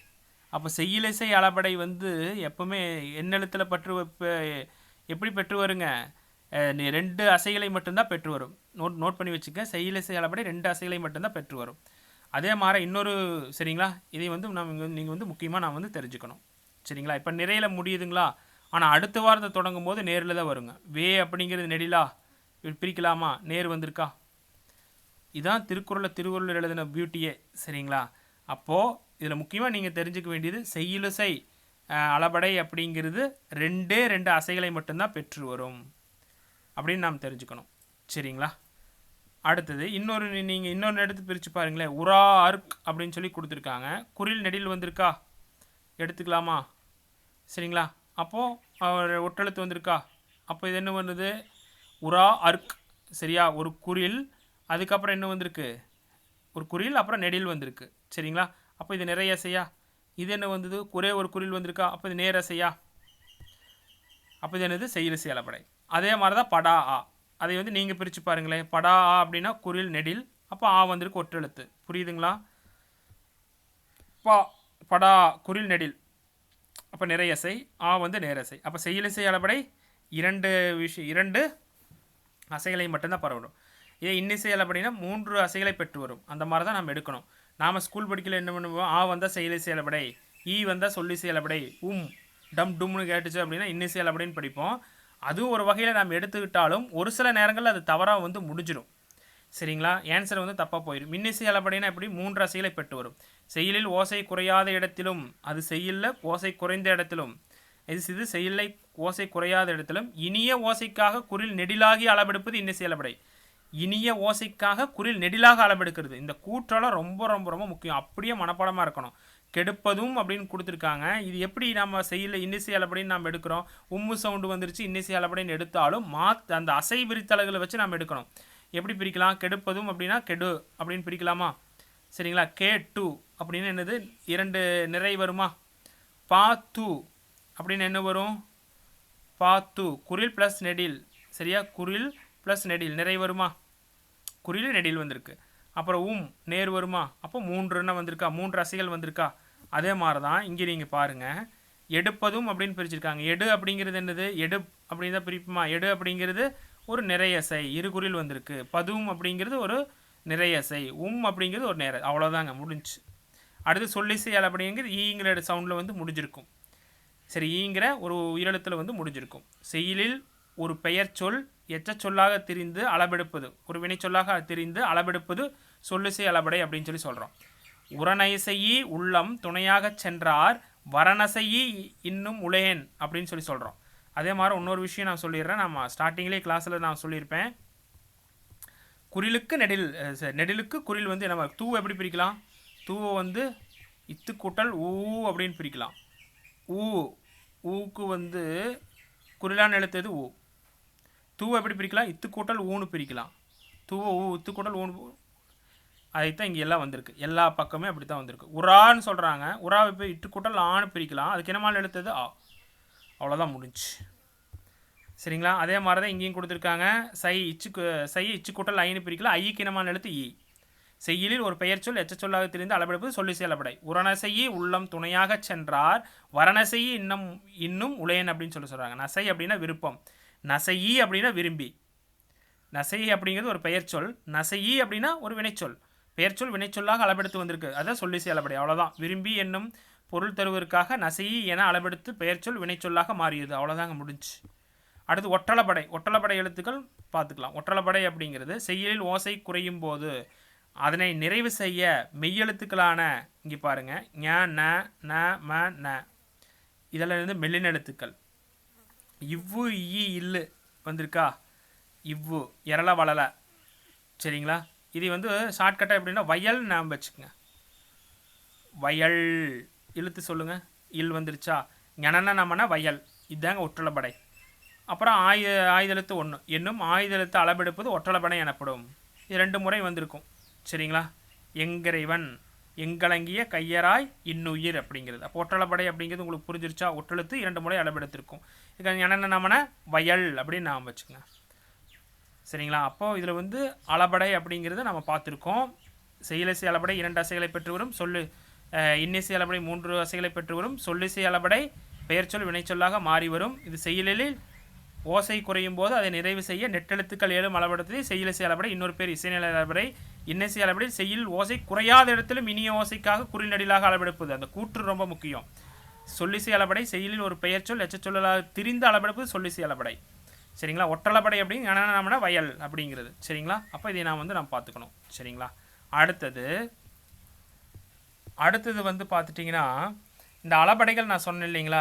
அப்போ செய்யுளிசை அளபடை வந்து எப்பவுமே எண்ணெழுத்தில் எப்படி பெற்று வருங்க? 2 அசைகளை மட்டும்தான் பெற்று வரும். நோட் பண்ணி வச்சுக்க. செய்யுளிசை அளபடை 2 அசைகளை மட்டும்தான் பெற்று வரும். அதே மாதிரி இன்னொரு, சரிங்களா? இதை வந்து நீங்கள் வந்து முக்கியமாக நான் வந்து தெரிஞ்சுக்கணும். சரிங்களா? இப்போ நிறையில் முடியுதுங்களா? ஆனால் அடுத்த வாரத்தை தொடங்கும் போது நேரில் தான் வருங்க. வே அப்படிங்கிறது நெடிலா பிரிக்கலாமா? நேர் வந்திருக்கா? இதுதான் திருக்குறள் எழுதின பியூட்டியே. சரிங்களா? அப்போது இதில் முக்கியமாக நீங்கள் தெரிஞ்சுக்க வேண்டியது செய்யுளிசை அளபடை அப்படிங்கிறது 2 அசைகளை மட்டும்தான் பெற்று வரும் அப்படின்னு நாம் தெரிஞ்சுக்கணும். சரிங்களா? அடுத்தது நீங்கள் இன்னொன்று எடுத்து பிரித்து பாருங்களேன். உரா அர்க் அப்படின்னு சொல்லி கொடுத்துருக்காங்க. குறில் நெடில் வந்திருக்கா? எடுத்துக்கலாமா? சரிங்களா? அப்போது ஒற்றெழுத்து வந்திருக்கா? அப்போ இது என்ன பண்ணுது? உரா அர்க். சரியா? ஒரு குறில், அதுக்கப்புறம் என்ன வந்திருக்கு? ஒரு குறில், அப்புறம் நெடில் வந்திருக்கு. சரிங்களா? அப்போ இது நிறைய அசையா? இது என்ன வந்தது? ஒரே ஒரு குறில் வந்திருக்கா? அப்போ இது நேர் அசையா? அப்போ இது என்னது? செய்யுளிசை அளபடை. அதே மாதிரி தான் படா ஆ. அதை வந்து நீங்கள் பிரித்து பாருங்களேன். படா ஆ அப்படின்னா குறில் நெடில், அப்போ ஆ வந்திருக்கு ஒற்றெழுத்து. புரியுதுங்களா? படா குறில் நெடில், அப்போ நிறையசை. ஆ வந்து நேரசை. அப்போ செய்யுளிசை அளபடை 2 அசைகளை மட்டும்தான் பரவணும். இதே இன்னிசை அளபடினா 3 அசைகளை பெற்று வரும். அந்த மாதிரி தான் நம்ம எடுக்கணும். நாம் ஸ்கூல் படிக்கல என்ன பண்ணுவோம்? ஆ வந்தால் செய்யுளிசை அளபடை, ஈ வந்தால் சொல்லிசை அளபடை, டம் டும்னு கேட்டுச்சு அப்படின்னா இன்னிசை அளபடின்னு படிப்போம். அதுவும் ஒரு வகையில் நாம் எடுத்துக்கிட்டாலும் ஒரு சில நேரங்களில் அது தவறாக வந்து முடிஞ்சிடும். சரிங்களா? ஆன்சர் வந்து தப்பாக போயிடும். இன்னிசை அளபடினா எப்படி? 3 அசைகளை பெற்று வரும். செய்யுளில் ஓசை குறையாத இடத்திலும், அது செய்யுளில் ஓசை குறைந்த இடத்திலும், இது செய்யுளை ஓசை குறையாத இடத்திலும் இனிய ஓசைக்காக குறில் நெடிலாகி அளவெடுப்பது இன்னிசை அளபடை. இனிய ஓசைக்காக குறில் நெடிலாக அளவெடுக்கிறது. இந்த கூற்றெல்லாம் ரொம்ப ரொம்ப ரொம்ப முக்கியம். அப்படியே மனப்பாடமாக இருக்கணும். கெடுப்பதும் அப்படின்னு கொடுத்துருக்காங்க. இது எப்படி நம்ம செய்யல இன்னிசை அளபடின்னு நம்ம எடுக்கிறோம்? உம்மு சவுண்டு வந்துருச்சு இன்னிசை அளபடின்னு எடுத்தாலும் அந்த அசை விரித்தலைகளை வச்சு நம்ம எடுக்கணும். எப்படி பிரிக்கலாம்? கெடுப்பதும் அப்படின்னா கெடு அப்படின்னு பிரிக்கலாமா? சரிங்களா? கே2 அப்படின்னு என்னது? 2 நிறை வருமா? பா2 அப்படின்னு என்ன வரும்? பா2 குறில் ப்ளஸ் நெடில். சரியா? குறில் ப்ளஸ் நெடில் நிறை வருமா? குறில் நெடில் வந்திருக்கு. அப்புறம் நேர் வருமா? அப்போ 3 வந்திருக்கா? 3 அசைகள் வந்திருக்கா? அதே மாதிரி தான் இங்கே நீங்கள் பாருங்கள். எடுப்பதும் அப்படின்னு பிரிச்சிருக்காங்க. எடு அப்படிங்கிறது என்னது? எடு அப்படின்னு தான் பிரிப்புமா? எடு அப்படிங்கிறது ஒரு நிறையசை, இரு குறில் வந்திருக்கு. பதும் அப்படிங்கிறது ஒரு நிறையசை, அப்படிங்கிறது ஒரு நேர. அவ்வளோதாங்க, முடிஞ்சு. அடுத்து சொல்லிசை அப்படிங்கிறது ஈங்கிற சவுண்டில் வந்து முடிஞ்சிருக்கும். சரி, ஈங்கிற ஒரு உயிரெழுத்தில் வந்து முடிஞ்சிருக்கும். செய்யுளில் ஒரு பெயர் சொல் எச்ச சொல்லாக திரிந்து அளபெடுப்பது, ஒரு வினை சொல்லாக திரிந்து அளபெடுப்பது சொல்லிசை அளபடை அப்படின்னு சொல்லி சொல்கிறோம். உரநசையி உள்ளம் துணையாக சென்றார் வரணசையி இன்னும் உலேன் அப்படின்னு சொல்லி சொல்கிறோம். அதே மாதிரி இன்னொரு விஷயம் நான் சொல்லிடுறேன். நம்ம ஸ்டார்டிங்லேயே கிளாஸில் நான் சொல்லியிருப்பேன். குறிலுக்கு நெடில் நெடிலுக்கு குறில் வந்து என்ன தூ எப்படி பிரிக்கலாம்? தூவை வந்து இத்து கூட்டல் ஊ அப்படின்னு பிரிக்கலாம். ஊ ஊக்கு வந்து குறிலான எழுத்து ஊ. தூவை எப்படி பிரிக்கலாம்? இத்து கூட்டல் ஊன்னு பிரிக்கலாம். தூவை ஊ இத்து கூட்டல் ஊன்னு. அதைத்தான் இங்கே எல்லாம் வந்திருக்கு. எல்லா பக்கமே அப்படி தான் வந்திருக்கு. உரான்னு சொல்கிறாங்க. உராவை போய் இட்டு கூட்டல் ஆன்னு பிரிக்கலாம். அதுக்கு என்னமான எழுத்தது ஆ. அவ்வளோதான் முடிஞ்சு. சரிங்களா? அதே மாதிரி தான் இங்கேயும் கொடுத்துருக்காங்க. சை இச்சு கூட்டல் ஐன்னு பிரிக்கலாம். ஐக்கு என்னமான எழுத்து ஈ. செய்யுளில் ஒரு பெயர் சொல் எச்ச சொல்லாக தெரிந்து அளவெடுப்பது சொல்லி செயலப்படை. உரணசையி உள்ளம் துணையாக சென்றார் வரணசையி இன்னும் உளையன் அப்படின்னு சொல்கிறாங்க. நசை அப்படின்னா விருப்பம், நசையி அப்படின்னா விரும்பி. நசை அப்படிங்கிறது ஒரு பெயர் சொல், நசையி அப்படின்னா ஒரு வினைச்சொல். பெயர் சொல் வினைச்சொல்லாக அளவெடுத்து வந்திருக்கு, அதான் சொல்லி செயலப்படை. அவ்வளோதான். விரும்பி என்னும் பொருள் தருவதற்காக நசையி என அளவெடுத்து பெயர் சொல் வினைச்சொல்லாக மாறியது. அவ்வளோதாங்க முடிஞ்சு. அடுத்து ஒற்றளப்படை. ஒற்றளப்படை எழுத்துக்கள் பார்த்துக்கலாம். ஒற்றளப்படை அப்படிங்கிறது செய்யுளில் ஓசை குறையும் போது அதனை நிறைவு செய்ய மெய்யெழுத்துக்களான இங்கே பாருங்கள் ஞ ந ந ம ந இதில் இருந்து மெல்லின எழுத்துக்கள் இவ்வு ஈ இல்லு வந்திருக்கா? இவ்வு எரள வளல. சரிங்களா? இது வந்து ஷார்ட்கட்டாக எப்படின்னா வயல் நாம் வச்சுக்கோங்க. வயல் இழுத்து சொல்லுங்கள். இல் வந்துருச்சா? ஞனன நம்மனா வயல். இதுதாங்க ஒற்றளப்படை. அப்புறம் ஆயுதெழுத்து 1 என்னும் ஆயுதெழுத்து அளவெடுப்பது ஒற்றளப்படை எனப்படும். இது 2 முறை வந்திருக்கும். சரிங்களா? எங்கிறைவன் எங்களங்கிய கையராய் இன்னுயிர் அப்படிங்கிறது. அப்போ ஒற்றளப்படை அப்படிங்கிறது உங்களுக்கு புரிஞ்சிருச்சா? ஒற்றெழுத்து 2 முறை அளவெடுத்திருக்கும். இது என்னென்ன நம்மன வயல் அப்படின்னு நாம் வச்சுக்கோங்க. சரிங்களா? அப்போது இதில் வந்து அளபடை அப்படிங்கிறத நம்ம பார்த்துருக்கோம். செயலிசை அளபடை 2 அசைகளை பெற்று வரும். இன்னிசை அளபடை 3 அசைகளை பெற்று வரும். சொல்லிசை அளபடை பெயர்ச்சொல் வினைச்சொல்லாக மாறி வரும். இது செயலில் ஓசை குறையும் போது அதை நிறைவு செய்ய நெட்டெழுத்துக்கள் 7 அளபடுத்தி செயலிசை அளபடை. இன்னொரு பேர் இசைநிலை அளபடை. இன்னிசை அளபடை செய்யில் ஓசை குறையாத இடத்திலும் இனிய ஓசைக்காக குறிநடிலாக அளவெடுப்பது. அந்த கூற்று ரொம்ப முக்கியம். சொல்லிசை அளபடை செய்யலில் ஒரு பெயர் சொல் எச்ச சொல்லலாக திரிந்து அளவெடுப்பது சொல்லிசை அளபடை. சரிங்களா? ஒற்றளபடை அப்படிங்கிற வயல் அப்படிங்கிறது. சரிங்களா? அப்போ இதை நாம் பார்த்துக்கணும். சரிங்களா? அடுத்தது வந்து பார்த்துட்டிங்கன்னா இந்த அளபடைகள் நான் சொன்னேன் இல்லைங்களா?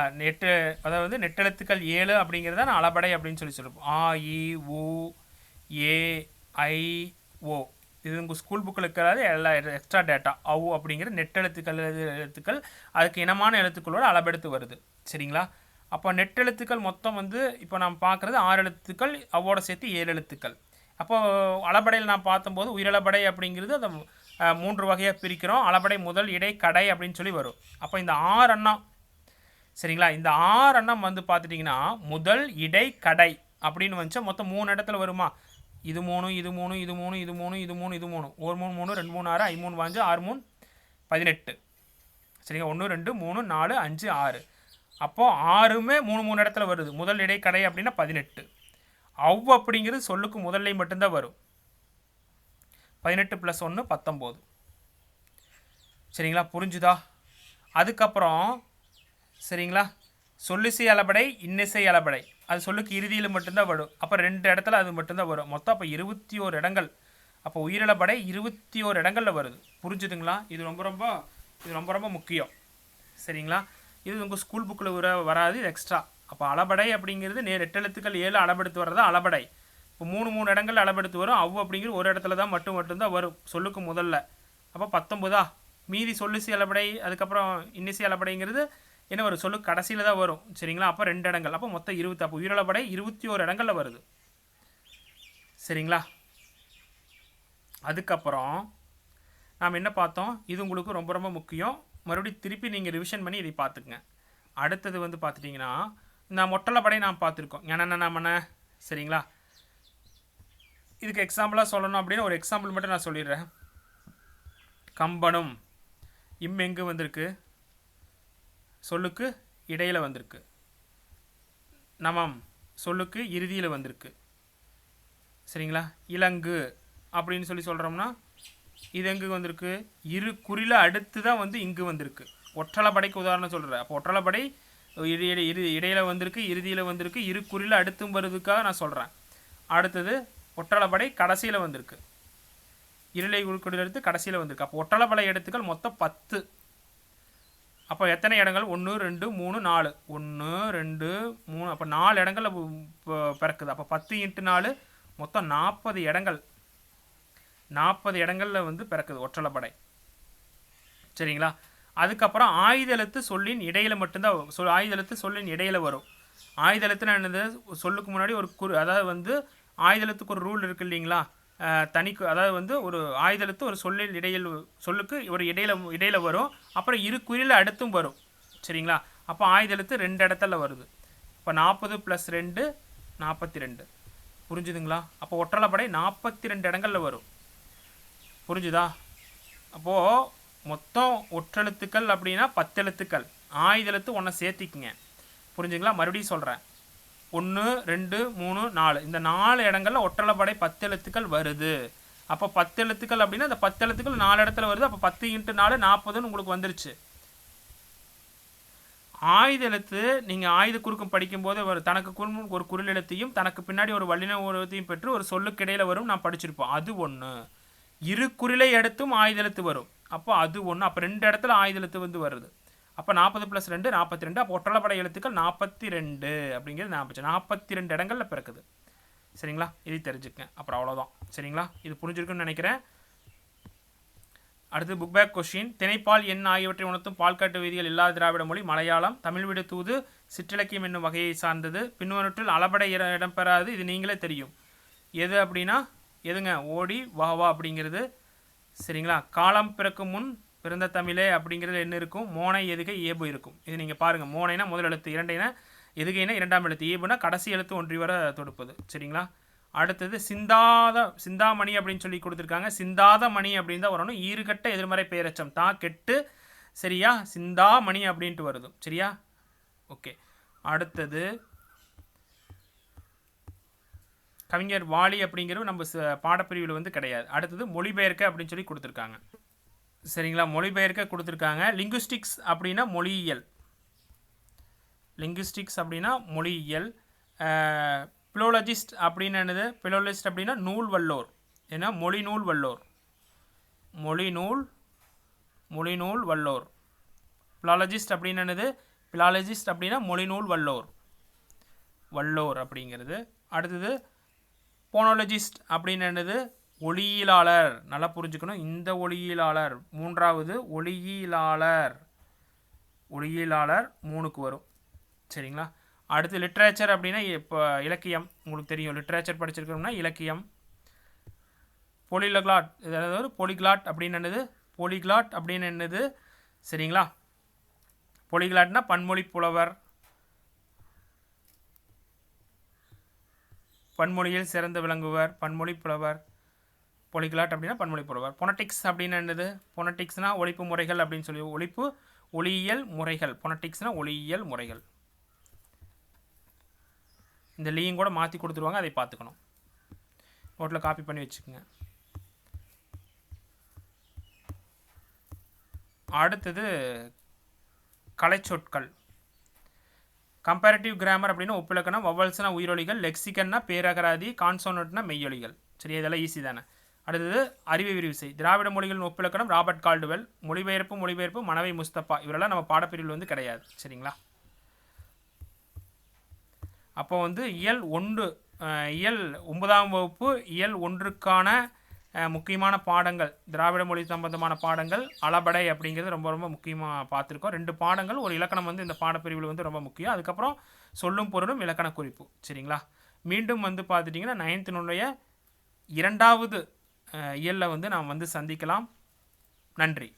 அதாவது நெட்டெழுத்துக்கள் 7 அப்படிங்கிறத நான் அளபடை அப்படின்னு சொல்லியிருப்போம். ஆ இ உ ஏ ஐ ஓ. இது உங்கள் ஸ்கூல் புக்கில் இருக்கிறது எல்லா எக்ஸ்ட்ரா டேட்டா. அவு அப்படிங்கிற எழுத்துக்கள் அதுக்கு இனமான எழுத்துக்களோட அளபெடுத்து வருது. சரிங்களா? அப்போ நெட்டெழுத்துக்கள் மொத்தம் வந்து இப்போ நாம் பார்க்குறது 6 எழுத்துக்கள், அவோட சேர்த்து 7 எழுத்துக்கள். அப்போது அளபடையில் நான் பார்த்தம்போது உயிரளபடை அப்படிங்கிறது அதை 3 வகையாக பிரிக்கிறோம். அளபடை முதல் இடை கடை அப்படின்னு சொல்லி வரும். அப்போ இந்த 6 எண்ணம். சரிங்களா? இந்த 6 எண்ணம் வந்து பார்த்துட்டிங்கன்னா முதல் இடை கடை அப்படின்னு வந்துச்சா மொத்தம் 3 இடத்துல வருமா? இது 3 இது 3 இது 3 இது 3 இது 3 இது 3 1 3 3 2 3 6 5 3 5 6 3 18. சரிங்க? 1 2 3 4 5 6. அப்போது 6மே 3 இடத்துல வருது. முதல் இடை கடை அப்படின்னா 18. அவ் அப்படிங்கிறது சொல்லுக்கு முதல்லை மட்டும்தான் வரும். 18 + 1 19. சரிங்களா? புரிஞ்சுதா? அதுக்கப்புறம் சரிங்களா சொல்லிசை அளபடை இன்னிசை அளபடை அது சொல்லுக்கு இறுதியில் மட்டும்தான் வரும். அப்போ 2 இடத்துல அது மட்டும்தான் வரும். மொத்தம் அப்போ 21 இடங்கள். அப்போ உயிரிழப்படை 21 இடங்களில் வருது. புரிஞ்சுதுங்களா? இது ரொம்ப ரொம்ப முக்கியம். சரிங்களா? இது உங்கள் ஸ்கூல் புக்கில் வராது, இது எக்ஸ்ட்ரா. அப்போ அளபடை அப்படிங்கிறது எட்டெழுத்துக்கள் 7 அளபெடுத்து வர்றது அளபடை. இப்போ 3 இடங்கள் அளபெடுத்து வரும். அவ்வு அப்படிங்கிறது ஒரு இடத்துல தான் மட்டும்தான் வரும் சொல்லுக்கு முதல்ல. அப்போ 19. மீதி சொல்லிசை அளபடை அதுக்கப்புறம் இன்னிசை அளபடைங்கிறது என்ன வரும்? சொல்லுக்கு கடைசியில் தான் வரும். சரிங்களா? அப்போ 2 இடங்கள். அப்போ மொத்தம் 20. அப்போ உயிரளபடை 21 இடங்களில் வருது. சரிங்களா? அதுக்கப்புறம் நாம் என்ன பார்த்தோம்? இது உங்களுக்கு ரொம்ப ரொம்ப முக்கியம். மறுபடியும் திருப்பி நீங்கள் ரிவிஷன் பண்ணி இதை பார்த்துக்குங்க. அடுத்தது வந்து பார்த்துட்டிங்கன்னா நான் ஒற்றளபடை நாம் பார்த்துருக்கோம். என்னென்ன சரிங்களா? இதுக்கு எக்ஸாம்பிளாக சொல்லணும் அப்படின்னு ஒரு எக்ஸாம்பிள் மட்டும் நான் சொல்லிடுறேன். கம்பனும் எங்கு வந்திருக்கு? சொல்லுக்கு இடையில் வந்திருக்கு. நமம் சொல்லுக்கு இறுதியில் வந்திருக்கு. சரிங்களா? இலங்கு அப்படின்னு சொல்கிறோம்னா இது எங்கு வந்திருக்கு? இரு குறில அடுத்து தான் வந்து இங்கு வந்திருக்கு. ஒற்றளபடைக்கு உதாரணம் சொல்கிறேன். அப்போ ஒற்றளபடை இடையில் வந்திருக்கு, இறுதியில் வந்திருக்கு, இரு குறில அடுத்தும் வருதுக்காக நான் சொல்கிறேன். அடுத்தது ஒற்றளபடை கடைசியில் வந்திருக்கு. இருளை உள்குடியில் எடுத்து கடைசியில் வந்திருக்கு. அப்போ ஒற்றளபடை எழுத்துக்கள் மொத்தம் 10. அப்போ எத்தனை இடங்கள்? 1 2 3 4. 1 2 3 அப்போ 4 இடங்களில் பிறக்குது. அப்போ 10 × 4 மொத்தம் 40 இடங்கள். 40 இடங்களில் வந்து பிறக்குது ஒற்றளப்படை. சரிங்களா? அதுக்கப்புறம் ஆயுத எழுத்து சொல்லின் இடையில மட்டும்தான் ஆயுத எழுத்து சொல்லின் இடையில வரும். ஆயுத எழுத்துனா என்னது? சொல்லுக்கு முன்னாடி ஒரு அதாவது வந்து ஆயுத எழுத்துக்கு ஒரு ரூல் இருக்குது இல்லைங்களா? அதாவது வந்து ஒரு ஆயுத எழுத்து ஒரு சொல்லுக்கு ஒரு இடையில வரும். அப்புறம் இரு குறியில் அடுத்தும் வரும். சரிங்களா? அப்போ ஆயுத எழுத்து 2 இடத்துல வருது. இப்போ 40 + 2 42. புரிஞ்சுதுங்களா? அப்போ ஒற்றளப்படை 42 இடங்களில் வரும். புரிஞ்சுதா? அப்போது மொத்தம் ஒற்றெழுத்துக்கள் அப்படின்னா 10 எழுத்துக்கள். ஆயுத எழுத்து ஒன்றை சேர்த்திக்குங்க. புரிஞ்சுங்களா? மறுபடியும் சொல்கிறேன். 1 2 3 4 இந்த 4 இடங்களில் ஒற்றளப்படை 10 எழுத்துக்கள் வருது. அப்போ 10 எழுத்துக்கள் அப்படின்னா அந்த 10 எழுத்துக்கள் 4 இடத்துல வருது. அப்போ 10 × 4 40ன்னு உங்களுக்கு வந்துருச்சு. ஆயுத எழுத்து நீங்கள் ஆயுத குறுக்கம் படிக்கும்போது தனக்கு ஒரு குரில் எழுத்தையும் தனக்கு பின்னாடி ஒரு வல்லின எழுத்தையும் பெற்று ஒரு சொல்லுக்கு இடையில் வரும். நான் படிச்சிருப்போம். அது ஒன்று. இரு குறிலை எடுத்தும் ஆயுத எழுத்து வரும். அப்போ அது ஒன்று. அப்போ 2 இடத்துல ஆயுத எழுத்து வந்து வருது. அப்போ 40 + 2 42. அப்போ ஒற்றளப்படை எழுத்துக்கள் 42 அப்படிங்கிறது 42 இடங்களில் பிறக்குது. சரிங்களா? இது தெரிஞ்சுக்கங்க. அப்புறம் அவ்வளோதான். சரிங்களா? இது புரிஞ்சிருக்குன்னு நினைக்கிறேன். அடுத்து புக் பேக் கொஸ்டின். திணைப்பால் எண் ஆகியவற்றை உணர்த்தும் பால்காட்டு விதிகள் இல்லாத திராவிட மொழி மலையாளம். தமிழ் விடு தூது சிற்றிலக்கியம் என்னும் வகையை சார்ந்தது. பின்வருவற்றில் அளபடை இடம்பெறாது. இது நீங்களே தெரியும். எது அப்படின்னா எதுங்க? ஓடி வா வா அப்படிங்கிறது. சரிங்களா? காலம் பிறக்கும் முன் பிறந்த தமிழே அப்படிங்கிறது என்ன இருக்கும்? மோனை எதுகை ஏபு இருக்கும். இது நீங்கள் பாருங்கள். மோனைனா முதல் எழுத்து, இரண்டைனா எதுகைனா இரண்டாம் எழுத்து, ஏபுனா கடைசி எழுத்து ஒன்றி வர தொடுப்பது. சரிங்களா? அடுத்தது சிந்தாமணி அப்படின்னு சொல்லி கொடுத்துருக்காங்க. சிந்தாத மணி அப்படின்னு தான் வரணும். ஈறுகட்ட எதிர்மறை பெயரச்சம் தான் கெட்டு. சரியா? சிந்தாமணி அப்படின்ட்டு வருது. சரியா? ஓகே. அடுத்தது கவிஞர் வாலி அப்படிங்கிறது நம்ம பாடப்பிரிவில் வந்து கிடையாது. அடுத்தது மொழிபெயர்க்க அப்படின்னு சொல்லி கொடுத்துருக்காங்க. சரிங்களா? மொழிபெயர்க்க கொடுத்துருக்காங்க. லிங்குஸ்டிக்ஸ் அப்படின்னா மொழியியல். லிங்குஸ்டிக்ஸ் அப்படின்னா மொழியியல். பிலோலஜிஸ்ட் அப்படின்னு என்னது? பிலோலஜிஸ்ட் அப்படின்னா நூல் வல்லோர். ஏன்னா மொழிநூல் வல்லோர். மொழிநூல் வல்லோர். பிலாலஜிஸ்ட் அப்படின்னு என்னது? பிலாலஜிஸ்ட் அப்படின்னா மொழிநூல் வல்லோர் அப்படிங்கிறது. அடுத்தது போனோலஜிஸ்ட் அப்படின்னு என்னது? ஒளியியலாளர். நல்லா புரிஞ்சுக்கணும். இந்த ஒளியியலாளர். மூன்றாவது ஒளியியலாளர் 3க்கு வரும். சரிங்களா? அடுத்து லிட்ரேச்சர் அப்படின்னா இப்போ இலக்கியம். உங்களுக்கு தெரியும். லிட்ரேச்சர் படிச்சிருக்கோம்னா இலக்கியம். பொலிலக்லாட், அதாவது பொலிக்லாட் அப்படின்னு என்னது? பொலிக்லாட் அப்படின்னு என்னது? சரிங்களா? பொலிக்லாட்னா பன்மொழி புலவர். பன்மொழியில் சிறந்து விளங்குவர். பன்மொழி புலவர். பொலிக்லாட் அப்படின்னா பன்மொழி புலவர். பொனட்டிக்ஸ் அப்படின்னு என்னது? பொனட்டிக்ஸ்னா ஒழிப்பு முறைகள் அப்படின்னு சொல்லி ஒளியியல் முறைகள். பொனட்டிக்ஸ்னா ஒளியியல் முறைகள். இந்த லீயும் கூட மாற்றி கொடுத்துருவாங்க. அதை பார்த்துக்கணும். நோட்டில் காப்பி பண்ணி வச்சுக்கோங்க. அடுத்தது கலைச்சொற்கள். கம்பேரிட்டிவ் கிராமர் அப்படின்னா ஒப்பிலக்கணம். வவல்ஸ்னா உயிரொலிகள். லெக்சிகன்னா பேரகராதி. கான்சோனட்னா மெய்யொலிகள். சரி, இதெல்லாம் ஈஸி தானே. அடுத்தது அறிவு விரிவிசை. திராவிட மொழிகளின் ஒப்பிலக்கணம் ராபர்ட் கால்டுவெல். மொழிபெயர்ப்பு மனவை முஸ்தபா. இவரெல்லாம் நம்ம பாடப்பிரிவில் வந்து கிடையாது. சரிங்களா? அப்போ வந்து இயல் 9ஆம் வகுப்பு இயல் 1க்கான முக்கியமான பாடங்கள், திராவிட மொழி சம்பந்தமான பாடங்கள், அளபடை அப்படிங்கிறது ரொம்ப ரொம்ப முக்கியமாக பார்த்துருக்கோம். 2 பாடங்கள், ஒரு இலக்கணம் வந்து இந்த பாடப்பிரிவில் வந்து ரொம்ப முக்கியம். அதுக்கப்புறம் சொல்லும் பொருளும் இலக்கண குறிப்பு. சரிங்களா? மீண்டும் வந்து பார்த்துட்டிங்கன்னா 9th 2வது இயலில் வந்து நாம் வந்து சந்திக்கலாம். நன்றி.